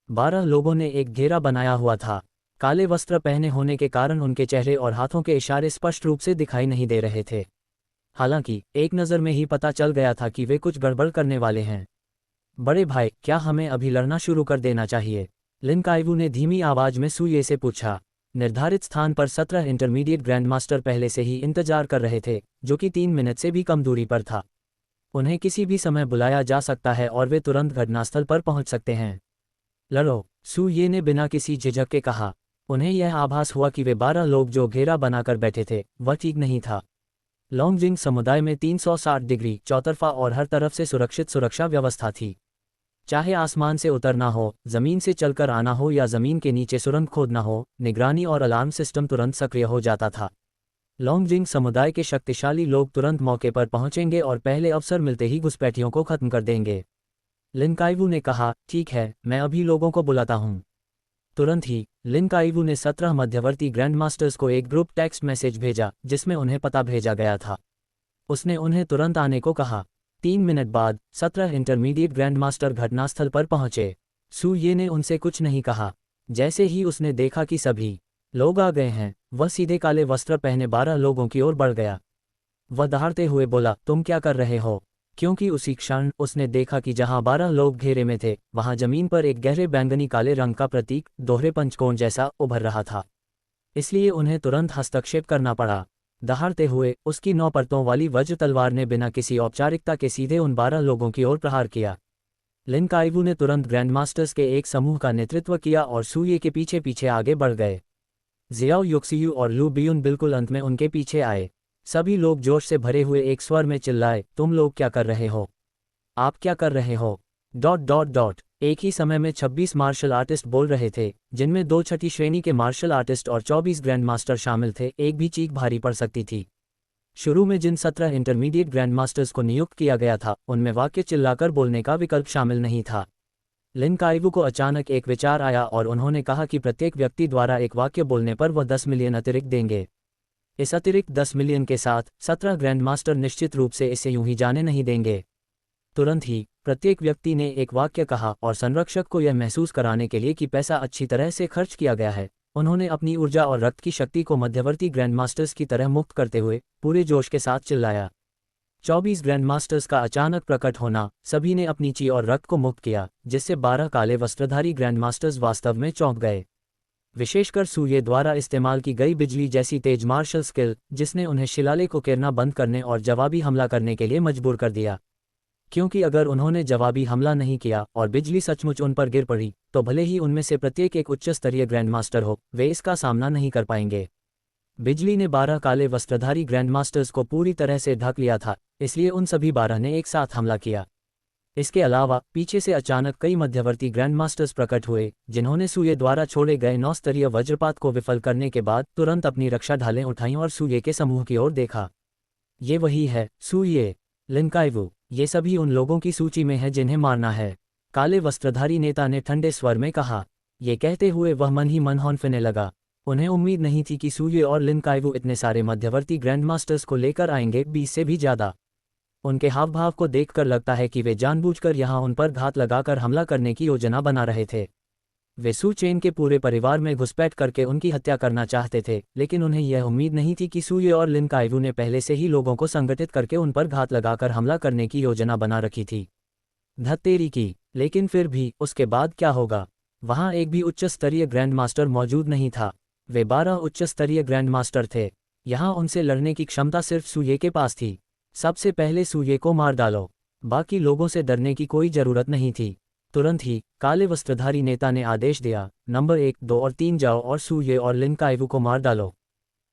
12 लोगों ने एक घेरा बनाया हुआ था। काले वस्त्र पहने होने के कारण उनके चेहरे और हाथों के इशारे स्पष्ट रूप से दिखाई नहीं दे रहे थे। हालांकि एक नज़र में ही पता चल गया था कि वे कुछ गड़बड़ करने वाले हैं। बड़े भाई, क्या हमें अभी लड़ना शुरू कर देना चाहिए? लिन काइवू ने धीमी आवाज में सू ये से पूछा। निर्धारित स्थान पर 17 इंटरमीडिएट ग्रैंडमास्टर पहले से ही इंतजार कर रहे थे, जो कि 3 मिनट से भी कम दूरी पर था। उन्हें किसी भी समय बुलाया जा सकता है और वे तुरंत घटनास्थल पर पहुंच सकते हैं। लड़ो, सू ये ने बिना किसी झिझक के कहा। उन्हें यह आभास हुआ कि वे 12 लोग जो घेरा बनाकर बैठे थे वह ठीक नहीं था। लोंगजिंग समुदाय में 360 डिग्री चौतरफा और हर तरफ से सुरक्षित सुरक्षा व्यवस्था थी। चाहे आसमान से उतरना हो, जमीन से चलकर आना हो या जमीन के नीचे सुरंग खोदना हो, निगरानी और अलार्म सिस्टम तुरंत सक्रिय हो जाता था। लोंगजिंग समुदाय के शक्तिशाली लोग तुरंत मौके पर पहुंचेंगे और पहले अवसर मिलते ही घुसपैठियों को खत्म कर देंगे। लिन काइवू ने कहा, ठीक है, मैं अभी लोगों को बुलाता हूं। तुरंत ही लिन काइवू ने 17 मध्यवर्ती ग्रैंडमास्टर्स को एक ग्रुप टेक्स्ट मैसेज भेजा जिसमें उन्हें पता भेजा गया था। उसने उन्हें तुरंत आने को कहा। 3 मिनट बाद 17 इंटरमीडिएट ग्रैंडमास्टर घटनास्थल पर पहुंचे। सू ये ने उनसे कुछ नहीं कहा। जैसे ही उसने देखा कि सभी लोग आ गए हैं, वह सीधे काले वस्त्र पहने 12 लोगों की ओर बढ़ गया। वह दहाड़ते हुए बोला, तुम क्या कर रहे हो? क्योंकि उसी क्षण उसने देखा कि जहां 12 लोग घेरे में थे वहां जमीन पर एक गहरे बैंगनी काले रंग का प्रतीक दोहरे पंचकोण जैसा उभर रहा था। इसलिए उन्हें तुरंत हस्तक्षेप करना पड़ा। दहाड़ते हुए उसकी 9 परतों वाली वज्र तलवार ने बिना किसी औपचारिकता के सीधे उन 12 लोगों की ओर प्रहार किया। लिन काइवू ने तुरंत ग्रैंडमास्टर्स के एक समूह का नेतृत्व किया और सूये के पीछे पीछे आगे बढ़ गए। जियाओ युक्सियू और लू बियुन बिल्कुल अंत में उनके पीछे आए। सभी लोग जोश से भरे हुए एक स्वर में चिल्लाए, तुम लोग क्या कर रहे हो? आप क्या कर रहे हो? ... एक ही समय में 26 मार्शल आर्टिस्ट बोल रहे थे, जिनमें 2 छठी श्रेणी के मार्शल आर्टिस्ट और 24 ग्रैंड मास्टर शामिल थे। एक भी चीख भारी पड़ सकती थी। शुरू में जिन 17 इंटरमीडिएट ग्रैंड मास्टर्स को नियुक्त किया गया था उनमें वाक्य चिल्लाकर बोलने का विकल्प शामिल नहीं था। लिन काइवू को अचानक एक विचार आया और उन्होंने कहा कि प्रत्येक व्यक्ति द्वारा एक वाक्य बोलने पर वह 10 मिलियन अतिरिक्त देंगे। इस अतिरिक्त 10 मिलियन के साथ 17 ग्रैंड मास्टर निश्चित रूप से इसे यूं ही जाने नहीं देंगे। तुरंत ही प्रत्येक व्यक्ति ने एक वाक्य कहा और संरक्षक को यह महसूस कराने के लिए कि पैसा अच्छी तरह से खर्च किया गया है, उन्होंने अपनी ऊर्जा और रक्त की शक्ति को मध्यवर्ती ग्रैंडमास्टर्स की तरह मुक्त करते हुए पूरे जोश के साथ चिल्लाया। 24 ग्रैंडमास्टर्स का अचानक प्रकट होना, सभी ने अपनी ची और रक्त को मुक्त किया, जिससे 12 काले वस्त्रधारी ग्रैंडमास्टर्स वास्तव में चौंक गए। विशेषकर सूर्य द्वारा इस्तेमाल की गई बिजली जैसी तेज मार्शल स्किल, जिसने उन्हें शिलालेख को गिरना बंद करने और जवाबी हमला करने के लिए मजबूर कर दिया। क्योंकि अगर उन्होंने जवाबी हमला नहीं किया और बिजली सचमुच उन पर गिर पड़ी, तो भले ही उनमें से प्रत्येक एक उच्च स्तरीय ग्रैंडमास्टर हो, वे इसका सामना नहीं कर पाएंगे। बिजली ने 12 काले वस्त्रधारी ग्रैंडमास्टर्स को पूरी तरह से ढक लिया था, इसलिए उन सभी 12 ने एक साथ हमला किया। इसके अलावा पीछे से अचानक कई मध्यवर्ती ग्रैंडमास्टर्स प्रकट हुए, जिन्होंने सूर्य द्वारा छोड़े गए 9 स्तरीय वज्रपात को विफल करने के बाद तुरंत अपनी रक्षा ढालें उठाईं और सूर्य के समूह की ओर देखा। ये वही है, सूर्य, लिन काइवू, ये सभी उन लोगों की सूची में है जिन्हें मारना है, काले वस्त्रधारी नेता ने ठंडे स्वर में कहा। ये कहते हुए वह मन ही मन हौंफने लगा। उन्हें उम्मीद नहीं थी कि सूर्य और लिन काइवू इतने सारे मध्यवर्ती ग्रैंडमास्टर्स को लेकर आएंगे, 20 से भी ज्यादा। उनके हाव भाव को देखकर लगता है कि वे जानबूझकर यहाँ उन पर घात लगाकर हमला करने की योजना बना रहे थे। वे सू चेन के पूरे परिवार में घुसपैठ करके उनकी हत्या करना चाहते थे, लेकिन उन्हें यह उम्मीद नहीं थी कि सूर्य और लिन काइवू ने पहले से ही लोगों को संगठित करके उन पर घात लगाकर हमला करने की योजना बना रखी थी। धत्तेरी की, लेकिन फिर भी उसके बाद क्या होगा? वहाँ एक भी उच्च स्तरीय ग्रैंड मास्टर मौजूद नहीं था। वे 12 उच्च स्तरीय ग्रैंड मास्टर थे। यहाँ उनसे लड़ने की क्षमता सिर्फ सूर्य के पास थी। सबसे पहले सूर्य को मार डालो, बाकी लोगों से डरने की कोई जरूरत नहीं थी। तुरंत ही काले वस्त्रधारी नेता ने आदेश दिया, नंबर 1, 2 और 3 जाओ और सूर्य और लिन काइवू को मार डालो।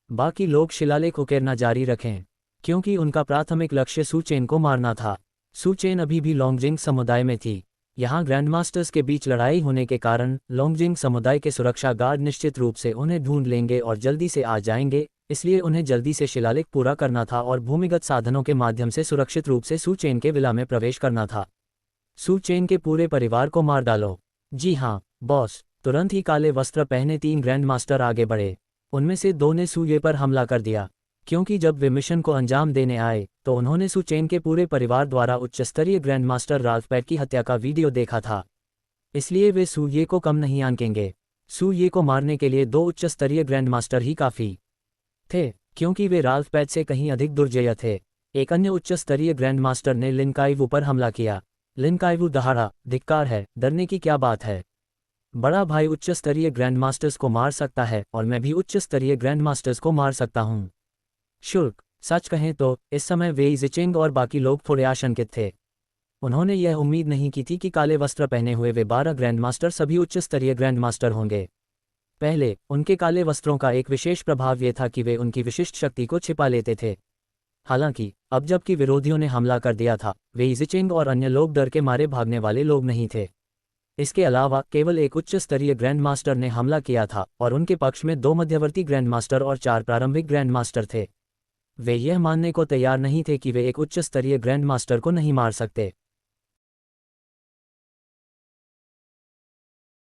बाकी लोग शिलालेख उकेरना जारी रखें, क्योंकि उनका प्राथमिक लक्ष्य सू चेन को मारना था। सू चेन अभी भी लोंगजिंग समुदाय में थी। यहाँ ग्रैंडमास्टर्स के बीच लड़ाई होने के कारण लोंगजिंग समुदाय के सुरक्षा गार्ड निश्चित रूप से उन्हें ढूंढ लेंगे और जल्दी से आ जाएंगे, इसलिए उन्हें जल्दी से शिलालेख पूरा करना था और भूमिगत साधनों के माध्यम से सुरक्षित रूप से सू चेन के विला में प्रवेश करना था। सू चेन के पूरे परिवार को मार डालो। जी हाँ बॉस। तुरंत ही काले वस्त्र पहने 3 ग्रैंडमास्टर आगे बढ़े। उनमें से 2 ने सूर्य पर हमला कर दिया, क्योंकि जब वे मिशन को अंजाम देने आए तो उन्होंने सू चेन के पूरे परिवार द्वारा उच्च स्तरीय ग्रैंडमास्टर राल्फ पैट की हत्या का वीडियो देखा था। इसलिए वे सूर्य को कम नहीं आंकेंगे। सूर्य को मारने के लिए 2 उच्च स्तरीय ग्रैंडमास्टर ही काफ़ी थे, क्योंकि वे राल्फ पैट से कहीं अधिक दुर्जय थे। एक अन्य उच्च स्तरीय ग्रैंडमास्टर ने लिन काइवू पर हमला किया। लिन काइवू दहाड़ा, धिक्कार है, डरने की क्या बात है। बड़ा भाई उच्च स्तरीय ग्रैंडमास्टर्स को मार सकता है और मैं भी उच्च स्तरीय ग्रैंडमास्टर्स को मार सकता हूँ। शुल्क, सच कहें तो इस समय वेई जिचेंग और बाकी लोग थोड़े आशंकित थे। उन्होंने यह उम्मीद नहीं की थी कि काले वस्त्र पहने हुए वे 12 ग्रैंडमास्टर सभी उच्च स्तरीय ग्रैंडमास्टर होंगे। पहले उनके काले वस्त्रों का एक विशेष प्रभाव ये था कि वे उनकी विशिष्ट शक्ति को छिपा लेते थे। हालांकि अब जबकि विरोधियों ने हमला कर दिया था, वेई जिचेंग और अन्य लोग डर के मारे भागने वाले लोग नहीं थे। इसके अलावा केवल एक उच्च स्तरीय ग्रैंडमास्टर ने हमला किया था और उनके पक्ष में 2 मध्यवर्ती ग्रैंडमास्टर और 4 प्रारंभिक ग्रैंडमास्टर थे। वे यह मानने को तैयार नहीं थे कि वे एक उच्च स्तरीय ग्रैंडमास्टर को नहीं मार सकते।